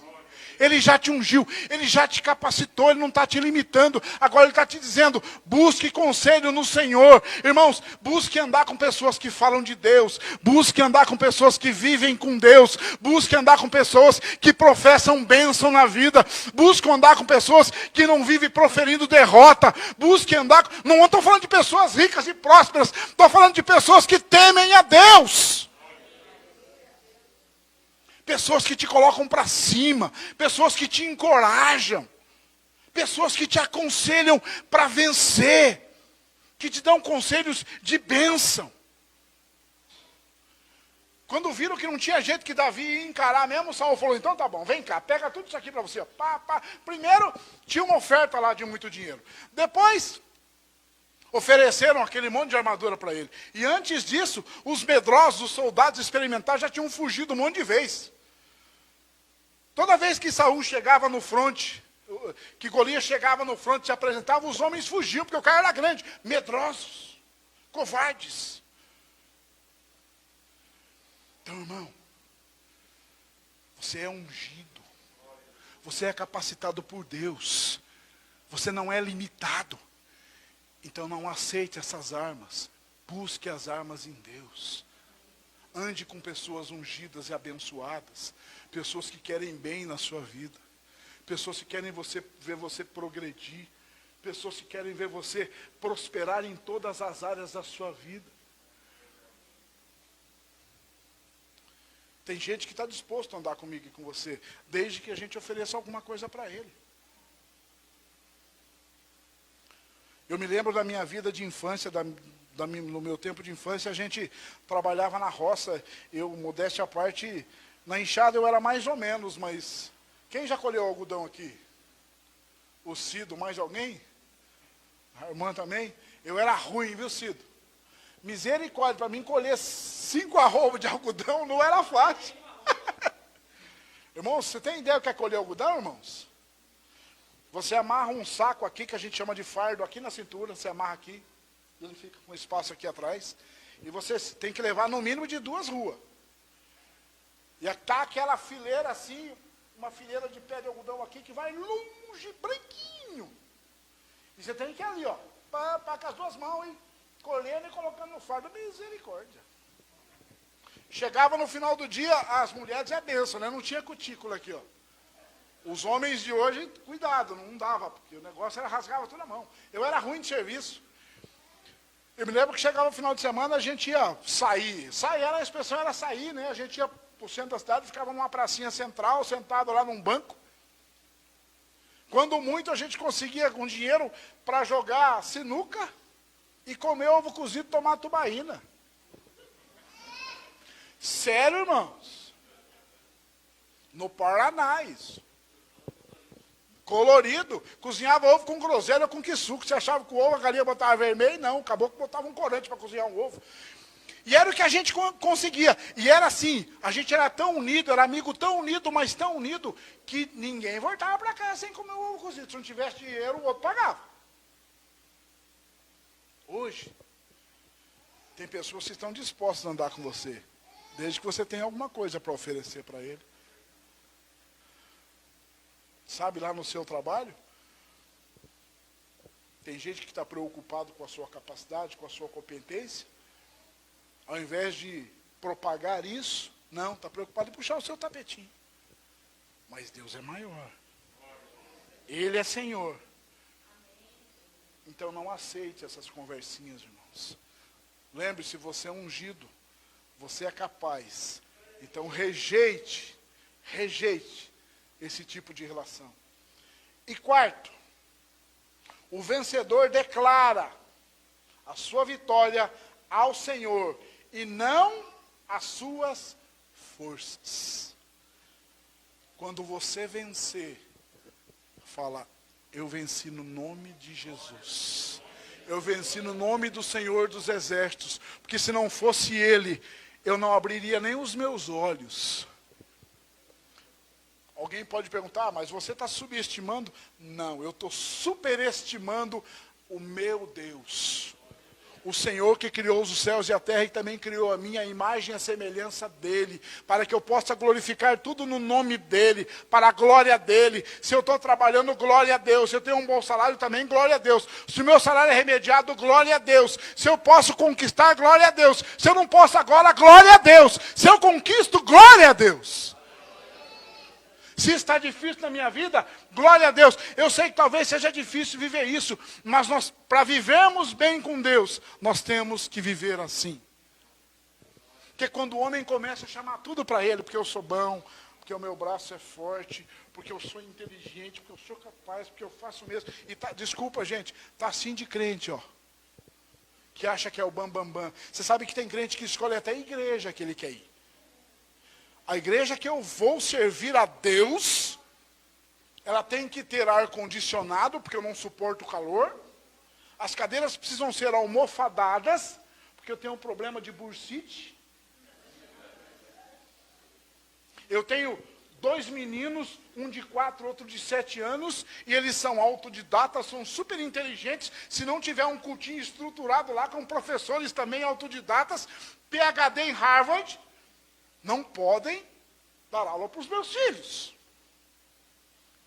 Ele já te ungiu, Ele já te capacitou, Ele não está te limitando. Agora Ele está te dizendo, busque conselho no Senhor. Irmãos, busque andar com pessoas que falam de Deus. Busque andar com pessoas que vivem com Deus. Busque andar com pessoas que professam bênção na vida. Busque andar com pessoas que não vivem proferindo derrota. Busque andar... Não estou falando de pessoas ricas e prósperas. Estou falando de pessoas que temem a Deus. Pessoas que te colocam para cima. Pessoas que te encorajam. Pessoas que te aconselham para vencer, que te dão conselhos de bênção. Quando viram que não tinha jeito que Davi ia encarar mesmo, Saul falou, então tá bom, vem cá, pega tudo isso aqui para você. Pá, pá. Primeiro, tinha uma oferta lá de muito dinheiro. Depois, ofereceram aquele monte de armadura para ele. E antes disso, os medrosos, os soldados experimentados já tinham fugido um monte de vez. Toda vez que Saul chegava no fronte, que Golias chegava no fronte e se apresentava, os homens fugiam, porque o cara era grande. Medrosos, covardes. Então, irmão, você é ungido. Você é capacitado por Deus. Você não é limitado. Então não aceite essas armas. Busque as armas em Deus. Ande com pessoas ungidas e abençoadas. Pessoas que querem bem na sua vida. Pessoas que querem ver você progredir. Pessoas que querem ver você prosperar em todas as áreas da sua vida. Tem gente que está disposto a andar comigo e com você, desde que a gente ofereça alguma coisa para ele. Eu me lembro da minha vida de infância, no meu tempo de infância, a gente trabalhava na roça. Eu, modéstia à parte, na enxada eu era mais ou menos, mas quem já colheu algodão aqui? O Cido, mais alguém? A irmã também? Eu era ruim, viu, Cido? Misericórdia, para mim colher 5 arrobas de algodão não era fácil. Irmãos, você tem ideia do que é colher algodão, irmãos? Você amarra um saco aqui, que a gente chama de fardo, aqui na cintura, você amarra aqui, ele fica com espaço aqui atrás, e você tem que levar no mínimo de 2 ruas. E está aquela fileira assim, uma fileira de pé de algodão aqui, que vai longe, branquinho. E você tem que ir ali, ó, com as 2 mãos, hein? Colhendo e colocando no fardo, misericórdia. Chegava no final do dia, as mulheres é benção, né? Não tinha cutícula aqui, ó. Os homens de hoje, cuidado, não dava, porque o negócio era rasgava toda a mão. Eu era ruim de serviço. Eu me lembro que chegava no final de semana, a gente ia sair. Sair, a expressão era sair, né? A gente ia para o centro da cidade, ficava numa pracinha central, sentado lá num banco. Quando muito, a gente conseguia com dinheiro para jogar sinuca e comer ovo cozido e tomar tubaína. Sério, irmãos? No Paraná, isso. Colorido. Cozinhava ovo com groselha ou com quissuco. Você achava que o ovo a galinha botava vermelho? Não, acabou que botava um corante para cozinhar um ovo. E era o que a gente conseguia. E era assim, a gente era tão unido, era amigo tão unido, mas tão unido, que ninguém voltava para casa sem comer o ovo cozido. Se não tivesse dinheiro, o outro pagava. Hoje, tem pessoas que estão dispostas a andar com você, desde que você tenha alguma coisa para oferecer para ele. Sabe, lá no seu trabalho, tem gente que está preocupado com a sua capacidade, com a sua competência. Ao invés de propagar isso, não, está preocupado em puxar o seu tapetinho. Mas Deus é maior. Ele é Senhor. Então não aceite essas conversinhas, irmãos. Lembre-se, você é ungido. Você é capaz. Então rejeite esse tipo de relação. E quarto, o vencedor declara a sua vitória ao Senhor e não às suas forças. Quando você vencer, fala, eu venci no nome de Jesus. Eu venci no nome do Senhor dos Exércitos. Porque se não fosse Ele, eu não abriria nem os meus olhos. Alguém pode perguntar, mas você está subestimando? Não, eu estou superestimando o meu Deus. O Senhor que criou os céus e a terra e também criou a minha imagem e a semelhança dEle, para que eu possa glorificar tudo no nome dEle, para a glória dEle. Se eu estou trabalhando, glória a Deus. Se eu tenho um bom salário, também glória a Deus. Se o meu salário é remediado, glória a Deus. Se eu posso conquistar, glória a Deus. Se eu não posso agora, glória a Deus. Se eu conquisto, glória a Deus. Se está difícil na minha vida, glória a Deus. Eu sei que talvez seja difícil viver isso, mas nós, para vivermos bem com Deus, nós temos que viver assim. Porque quando o homem começa a chamar tudo para ele, porque eu sou bom, porque o meu braço é forte, porque eu sou inteligente, porque eu sou capaz, porque eu faço mesmo. E tá, desculpa, gente, tá assim de crente, ó. Que acha que é o bambambam. Você sabe que tem crente que escolhe até a igreja que ele quer ir. A igreja que eu vou servir a Deus, ela tem que ter ar-condicionado, porque eu não suporto o calor. As cadeiras precisam ser almofadadas, porque eu tenho um problema de bursite. Eu tenho 2 meninos, um de 4, outro de 7 anos, e eles são autodidatas, são super inteligentes. Se não tiver um cultinho estruturado lá, com professores também autodidatas, PhD em Harvard, não podem dar aula para os meus filhos.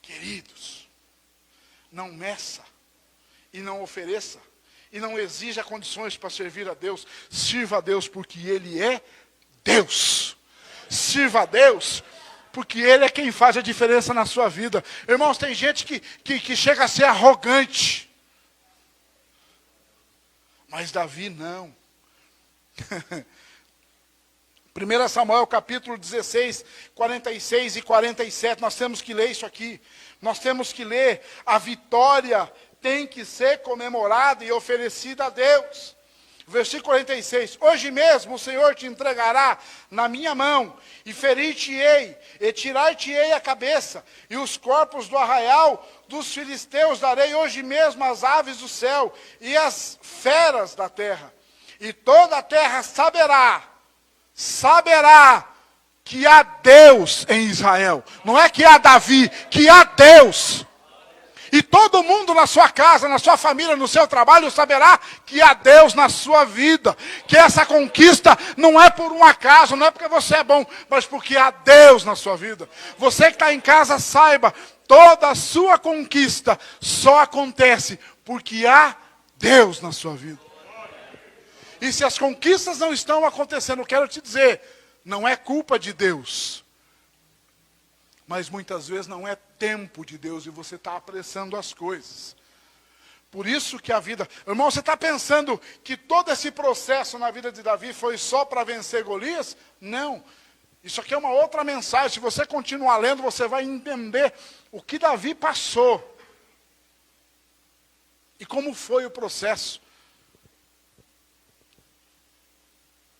Queridos, não meça e não ofereça e não exija condições para servir a Deus. Sirva a Deus porque Ele é Deus. Sirva a Deus porque Ele é quem faz a diferença na sua vida. Irmãos, tem gente que chega a ser arrogante. Mas Davi não. 1 Samuel capítulo 16, 46 e 47, nós temos que ler isso aqui. Nós temos que ler, a vitória tem que ser comemorada e oferecida a Deus. Versículo 46, hoje mesmo o Senhor te entregará na minha mão, e ferir-te-ei, e tirar-te-ei a cabeça, e os corpos do arraial dos filisteus darei hoje mesmo às aves do céu, e às feras da terra. E toda a terra saberá que há Deus em Israel. Não é que há Davi, que há Deus. E todo mundo na sua casa, na sua família, no seu trabalho, saberá que há Deus na sua vida. Que essa conquista não é por um acaso, não é porque você é bom, mas porque há Deus na sua vida. Você que está em casa, saiba, toda a sua conquista só acontece porque há Deus na sua vida. E se as conquistas não estão acontecendo, eu quero te dizer, não é culpa de Deus. Mas muitas vezes não é tempo de Deus e você está apressando as coisas. Por isso que a vida... Irmão, você está pensando que todo esse processo na vida de Davi foi só para vencer Golias? Não. Isso aqui é uma outra mensagem. Se você continuar lendo, você vai entender o que Davi passou. E como foi o processo.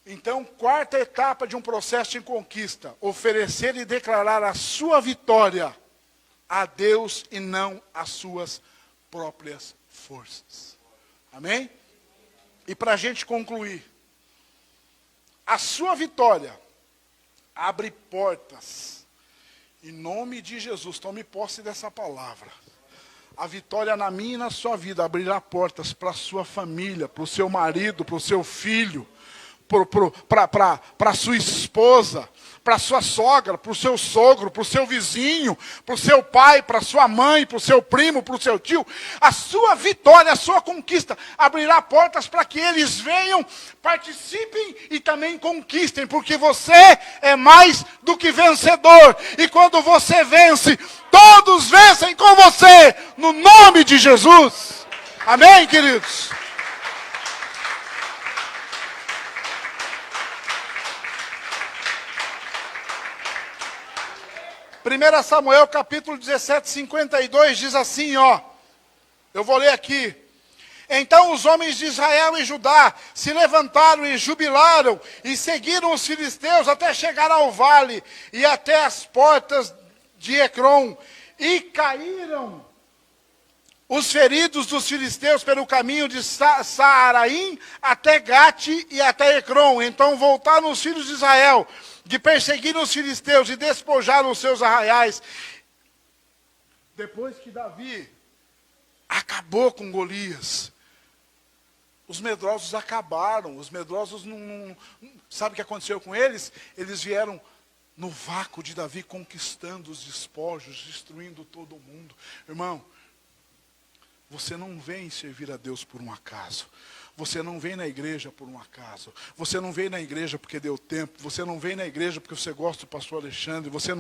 Então, quarta etapa de um processo de conquista, oferecer e declarar a sua vitória a Deus e não às suas próprias forças. Amém? E para a gente concluir, a sua vitória abre portas. Em nome de Jesus, tome posse dessa palavra. A vitória na minha e na sua vida abrirá portas para a sua família, para o seu marido, para o seu filho, para a sua esposa, para a sua sogra, para o seu sogro, para o seu vizinho, para o seu pai, para a sua mãe, para o seu primo, para o seu tio. A sua vitória, a sua conquista abrirá portas para que eles venham, participem e também conquistem, porque você é mais do que vencedor. E quando você vence, todos vencem com você, no nome de Jesus. Amém, queridos? Primeira Samuel capítulo 17, 52 diz assim, ó. Eu vou ler aqui. Então os homens de Israel e Judá se levantaram e jubilaram e seguiram os filisteus até chegar ao vale e até as portas de Ecrom. E caíram os feridos dos filisteus pelo caminho de Saaraim até Gate e até Ecrom. Então voltaram os filhos de Israel de perseguir os filisteus e despojaram os seus arraiais. Depois que Davi acabou com Golias, os medrosos acabaram. Os medrosos não... Sabe o que aconteceu com eles? Eles vieram no vácuo de Davi conquistando os despojos, destruindo todo mundo. Irmão, você não vem servir a Deus por um acaso. Você não vem na igreja por um acaso. Você não vem na igreja porque deu tempo. Você não vem na igreja porque você gosta do pastor Alexandre. Você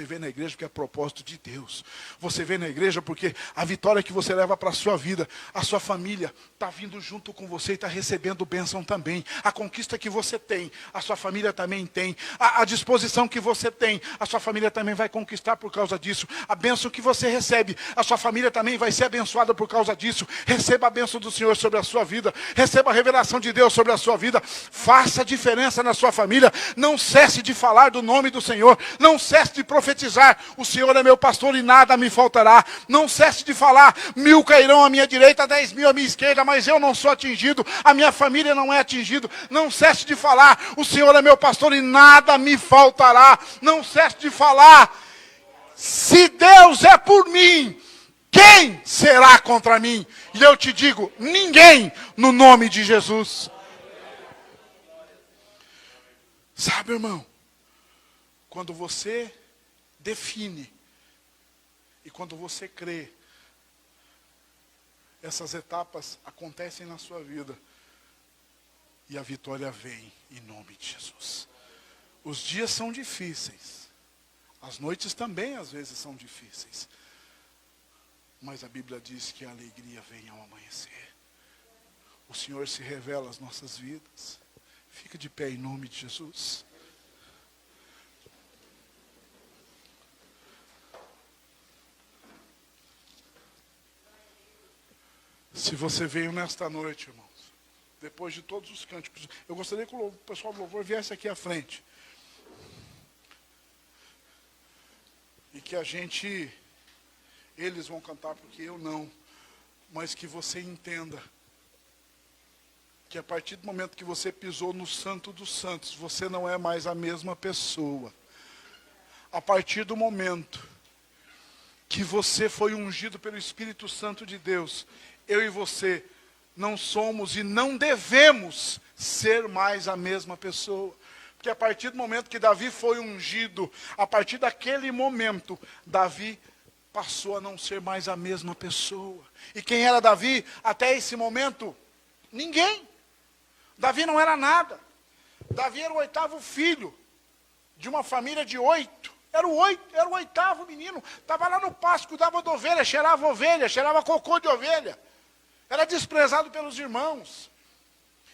vem na igreja porque é propósito de Deus. Você vem na igreja porque a vitória que você leva para a sua vida, a sua família está vindo junto com você e está recebendo bênção também. A conquista que você tem, a sua família também tem. A disposição que você tem, a sua família também vai conquistar por causa disso. A bênção que você recebe, a sua família também vai ser abençoada por causa disso. Receba a bênção do Senhor sobre a sua vida. Receba a revelação de Deus sobre a sua vida. Faça diferença na sua família. Não cesse de falar do nome do Senhor. Não cesse de profetizar. O Senhor é meu pastor e nada me faltará. Não cesse de falar. 1000 cairão à minha direita, 10.000 à minha esquerda, mas eu não sou atingido. A minha família não é atingida. Não cesse de falar. O Senhor é meu pastor e nada me faltará. Não cesse de falar. Se Deus é por mim, quem será contra mim? E eu te digo, ninguém, no nome de Jesus. Sabe, irmão, quando você define e quando você crê, essas etapas acontecem na sua vida e a vitória vem em nome de Jesus. Os dias são difíceis, as noites também às vezes são difíceis. Mas a Bíblia diz que a alegria vem ao amanhecer. O Senhor se revela às nossas vidas. Fica de pé em nome de Jesus. Se você veio nesta noite, irmãos, depois de todos os cânticos, eu gostaria que o pessoal do louvor viesse aqui à frente. E que eles vão cantar porque eu não, mas que você entenda que a partir do momento que você pisou no Santo dos Santos, você não é mais a mesma pessoa. A partir do momento que você foi ungido pelo Espírito Santo de Deus, eu e você não somos e não devemos ser mais a mesma pessoa. Porque a partir do momento que Davi foi ungido, a partir daquele momento, Davi passou a não ser mais a mesma pessoa. E quem era Davi até esse momento? Ninguém. Davi não era nada. Davi era o 8º filho de uma família de 8. Era o 8º menino. Estava lá no pasto, cuidava de ovelha, cheirava cocô de ovelha. Era desprezado pelos irmãos.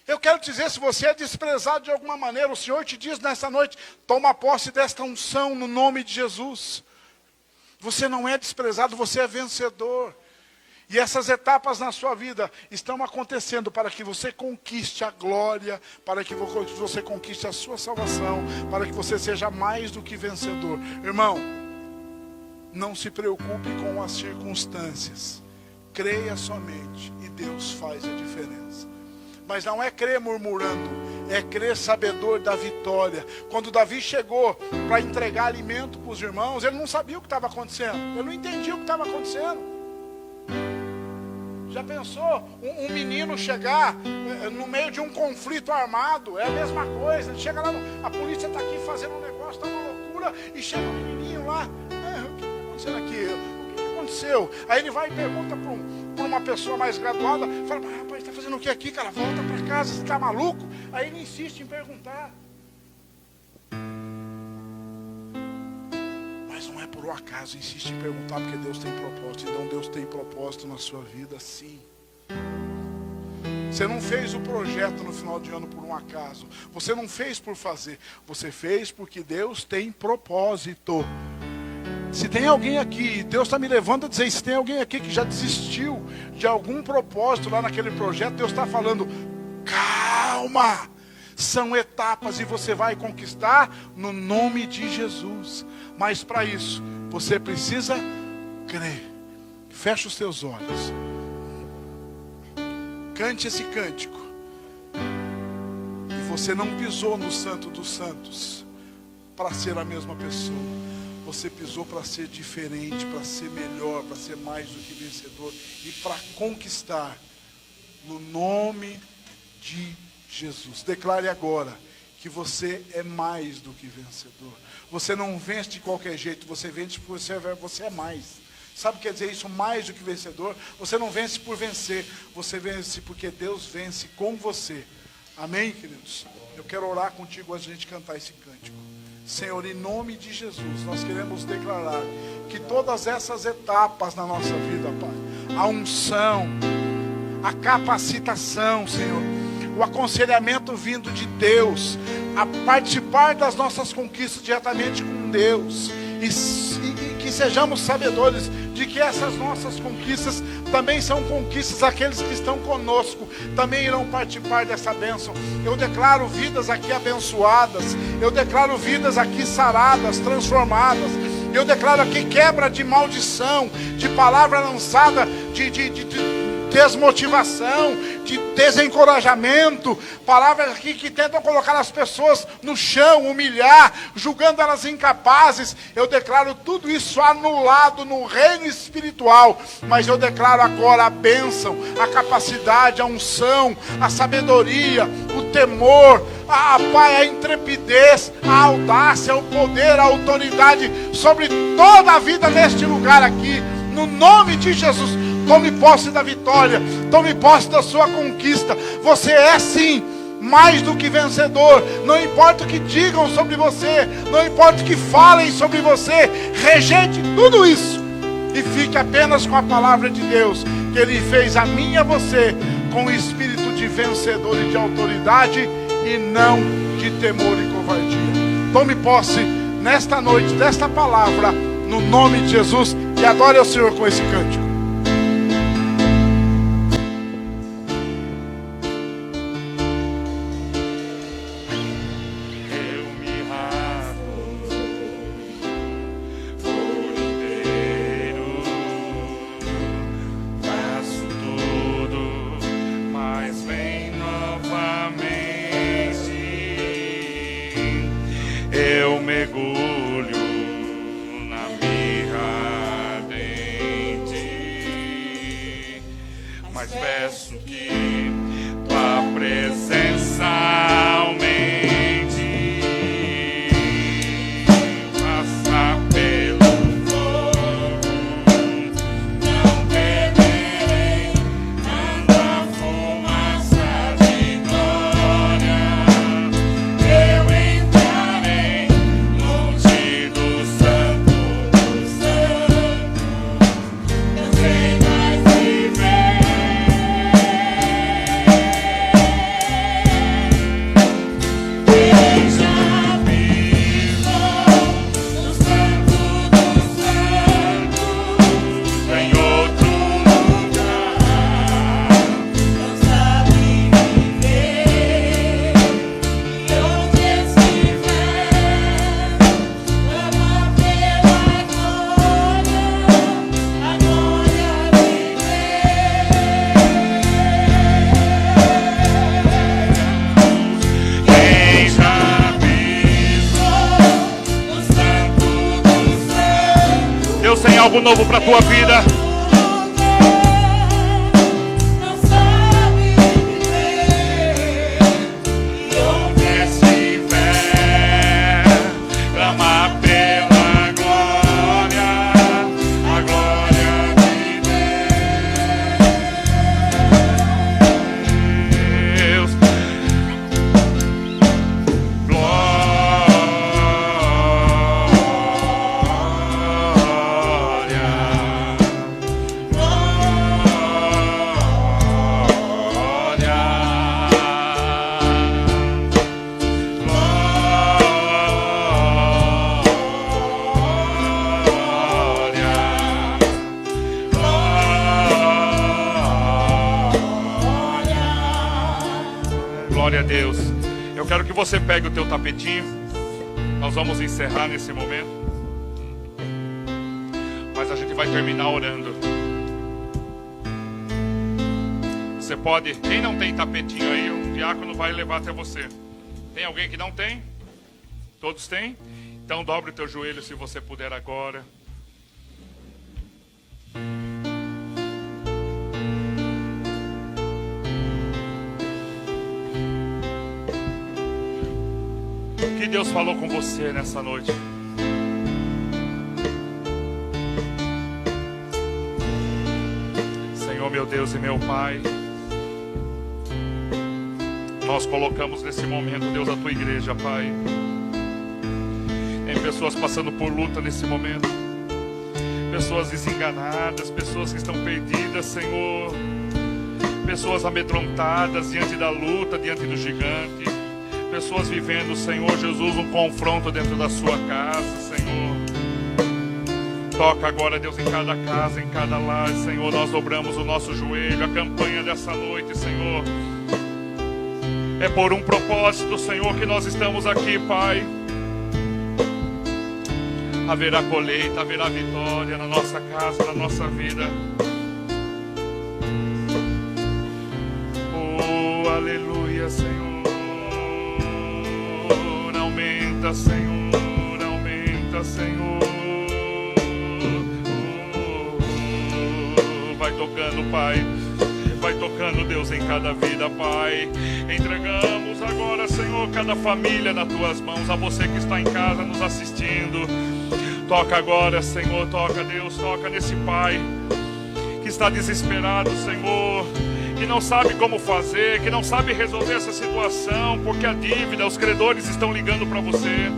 Eu quero te dizer, se você é desprezado de alguma maneira, o Senhor te diz nessa noite, toma posse desta unção no nome de Jesus. Você não é desprezado, você é vencedor. E essas etapas na sua vida estão acontecendo para que você conquiste a glória, para que você conquiste a sua salvação, para que você seja mais do que vencedor. Irmão, não se preocupe com as circunstâncias. Creia somente e Deus faz a diferença. Mas não é crer murmurando, é crer sabedor da vitória. Quando Davi chegou para entregar alimento para os irmãos, ele não sabia o que estava acontecendo. Ele não entendia o que estava acontecendo. Já pensou um menino chegar no meio de um conflito armado? É a mesma coisa. Ele chega lá, a polícia está aqui fazendo um negócio, está uma loucura, e chega um menininho lá. O que está acontecendo aqui? O que aconteceu? Aí ele vai e pergunta para uma pessoa mais graduada, fala, rapaz, está fazendo o que aqui, cara? Volta para casa, você está maluco? Aí ele insiste em perguntar. Mas não é por um acaso, insiste em perguntar porque Deus tem propósito. Então Deus tem propósito na sua vida, sim. Você não fez o projeto no final de ano por um acaso. Você não fez por fazer. Você fez porque Deus tem propósito. Se tem alguém aqui, Deus está me levando a dizer, se tem alguém aqui que já desistiu de algum propósito lá naquele projeto, Deus está falando, calma, são etapas e você vai conquistar no nome de Jesus. Mas para isso, você precisa crer. Feche os teus olhos. Cante esse cântico. E você não pisou no Santo dos Santos para ser a mesma pessoa. Você pisou para ser diferente, para ser melhor, para ser mais do que vencedor e para conquistar no nome de Jesus. Declare agora que você é mais do que vencedor. Você não vence de qualquer jeito, você vence porque você é mais. Sabe o que quer dizer isso? Mais do que vencedor. Você não vence por vencer, você vence porque Deus vence com você. Amém, queridos? Eu quero orar contigo antes de a gente cantar esse cântico. Senhor, em nome de Jesus, nós queremos declarar que todas essas etapas na nossa vida, Pai, a unção, a capacitação, Senhor, o aconselhamento vindo de Deus, a participar das nossas conquistas diretamente com Deus, e que sejamos sabedores de que essas nossas conquistas também são conquistas daqueles que estão conosco, também irão participar dessa bênção. Eu declaro vidas aqui abençoadas, eu declaro vidas aqui saradas, transformadas, eu declaro aqui quebra de maldição, de palavra lançada, de desmotivação, de desencorajamento, palavras aqui que tentam colocar as pessoas no chão, humilhar, julgando elas incapazes. Eu declaro tudo isso anulado no reino espiritual, mas eu declaro agora a bênção, a capacidade, a unção, a sabedoria, o temor, Pai, a intrepidez, a audácia, o poder, a autoridade sobre toda a vida neste lugar aqui, no nome de Jesus. Tome posse da vitória, tome posse da sua conquista. Você é sim mais do que vencedor. Não importa o que digam sobre você, não importa o que falem sobre você, rejeite tudo isso e fique apenas com a palavra de Deus, que Ele fez a mim e a você com o espírito de vencedor e de autoridade, e não de temor e covardia. Tome posse nesta noite desta palavra, no nome de Jesus, e adore ao Senhor com esse cântico. Algo novo para a tua vida. Glória a Deus. Eu quero que você pegue o teu tapetinho. Nós vamos encerrar nesse momento, mas a gente vai terminar orando. Você pode, quem não tem tapetinho aí, o diácono vai levar até você. Tem alguém que não tem? Todos têm? Então dobre o teu joelho se você puder agora. O que Deus falou com você nessa noite? meu Deus e meu Pai, nós colocamos nesse momento, Deus, a tua igreja, Pai. Tem pessoas passando por luta nesse momento, pessoas desenganadas, pessoas que estão perdidas, Senhor, pessoas amedrontadas diante da luta, diante do gigante, pessoas vivendo, Senhor Jesus, um confronto dentro da sua casa, Senhor. Toca agora, Deus, em cada casa, em cada lar, Senhor. Nós dobramos o nosso joelho. A campanha dessa noite, Senhor, é por um propósito, Senhor, que nós estamos aqui, Pai. Haverá colheita, haverá vitória na nossa casa, na nossa vida. Oh, aleluia, Senhor. Aumenta, Senhor. Aumenta, Senhor. Vai tocando, Pai. Vai tocando, Deus, em cada vida, Pai. Entregamos agora, Senhor, cada família nas tuas mãos. A você que está em casa nos assistindo. Toca agora, Senhor. Toca, Deus. Toca nesse Pai que está desesperado, Senhor, que não sabe como fazer, que não sabe resolver essa situação, porque a dívida, os credores estão ligando para você.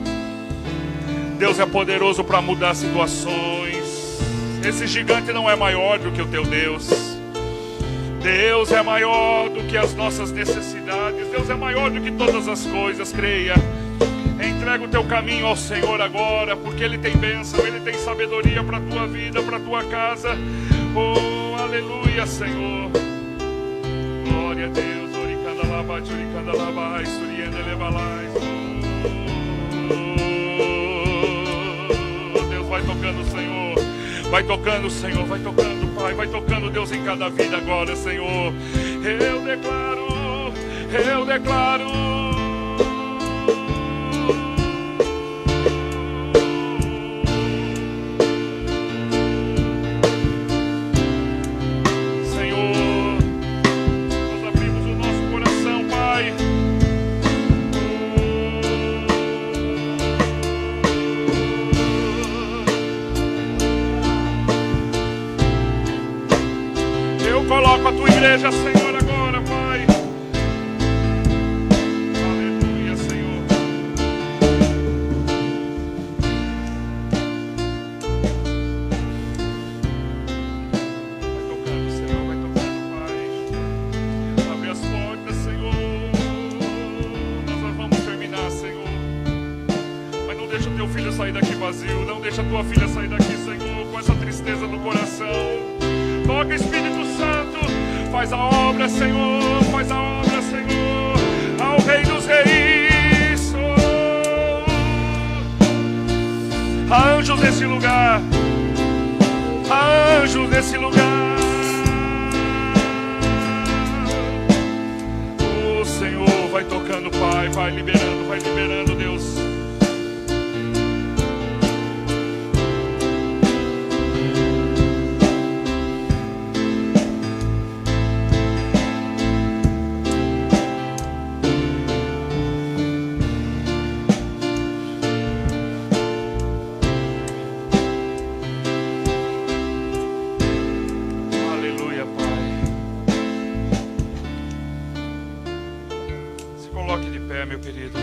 Deus é poderoso para mudar situações. Esse gigante não é maior do que o teu Deus. Deus é maior do que as nossas necessidades. Deus é maior do que todas as coisas. Creia. Entrega o teu caminho ao Senhor agora, porque Ele tem bênção, Ele tem sabedoria para a tua vida, para a tua casa. Oh, aleluia, Senhor. Glória a Deus. Oh, Deus, vai tocando, Senhor. Vai tocando, Senhor, vai tocando, Pai. Vai tocando, Deus, em cada vida agora, Senhor. Eu declaro. Senhor, nós abrimos o nosso coração, Pai. Eu coloco a tua igreja, Senhor, agora, Pai. Aleluia, Senhor. Vai tocando, Senhor, vai tocando, Pai. Abre as portas, Senhor. Nós vamos terminar, Senhor. Mas não deixa o teu filho sair daqui vazio. Não deixa a tua filha sair daqui, Senhor, com essa tristeza no coração. Toca, Espírito Santo, faz a obra, Senhor, faz a obra, Senhor, ao Rei dos Reis. Oh. Há anjos nesse lugar, há anjos nesse lugar. Oh, Senhor, vai tocando, Pai, vai liberando, Deus. Meu querido,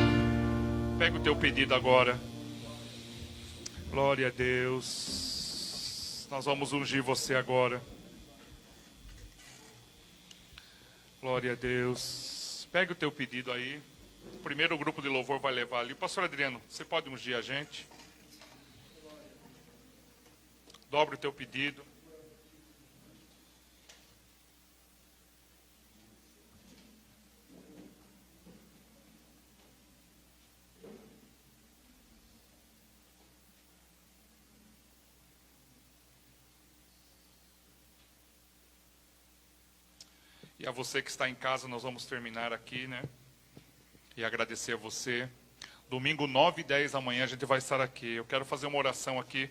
pega o teu pedido agora. Glória a Deus. Nós vamos ungir você agora. Glória a Deus. Pega o teu pedido aí. O primeiro grupo de louvor vai levar ali. Pastor Adriano, você pode ungir a gente? Dobre o teu pedido. E a você que está em casa, nós vamos terminar aqui, né? E agradecer a você. Domingo 9h10 da manhã a gente vai estar aqui. Eu quero fazer uma oração aqui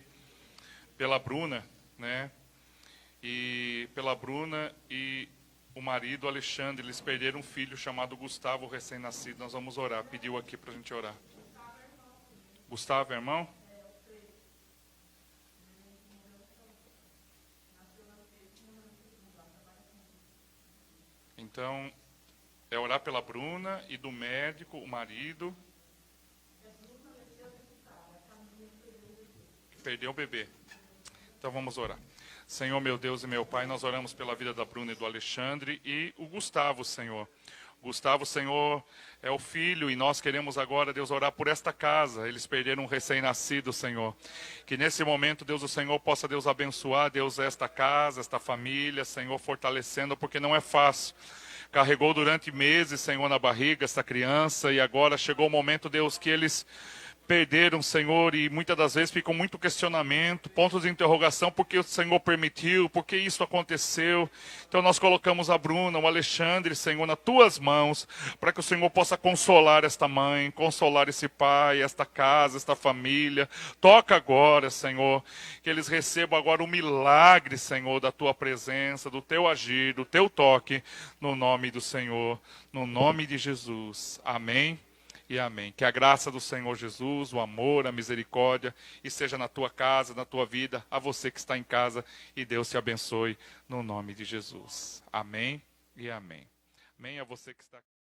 pela Bruna, né? E pela Bruna e o marido Alexandre, eles perderam um filho chamado Gustavo, recém-nascido. Nós vamos orar. Pediu aqui para a gente orar. Gustavo, irmão? Então, é orar pela Bruna e do médico, o marido. Perdeu o bebê. Então vamos orar. Senhor, meu Deus e meu Pai, nós oramos pela vida da Bruna e do Alexandre e o Gustavo, Senhor. Gustavo, Senhor, é o filho e nós queremos agora, Deus, orar por esta casa. Eles perderam um recém-nascido, Senhor. Que nesse momento, Deus, o Senhor possa, Deus, abençoar, Deus, esta casa, esta família, Senhor, fortalecendo, porque não é fácil. Carregou durante meses, Senhor, na barriga esta criança e agora chegou o momento, Deus, que eles perderam, Senhor, e muitas das vezes ficam muito questionamento, pontos de interrogação, porque o Senhor permitiu, porque isso aconteceu. Então nós colocamos a Bruna, o Alexandre, Senhor, nas tuas mãos, para que o Senhor possa consolar esta mãe, consolar esse pai, esta casa, esta família. Toca agora, Senhor, que eles recebam agora o milagre, Senhor, da tua presença, do teu agir, do teu toque, no nome do Senhor, no nome de Jesus. Amém. E amém. Que a graça do Senhor Jesus, o amor, a misericórdia, e seja na tua casa, na tua vida, a você que está em casa, e Deus te abençoe no nome de Jesus. Amém e amém. Amém a você que está aqui.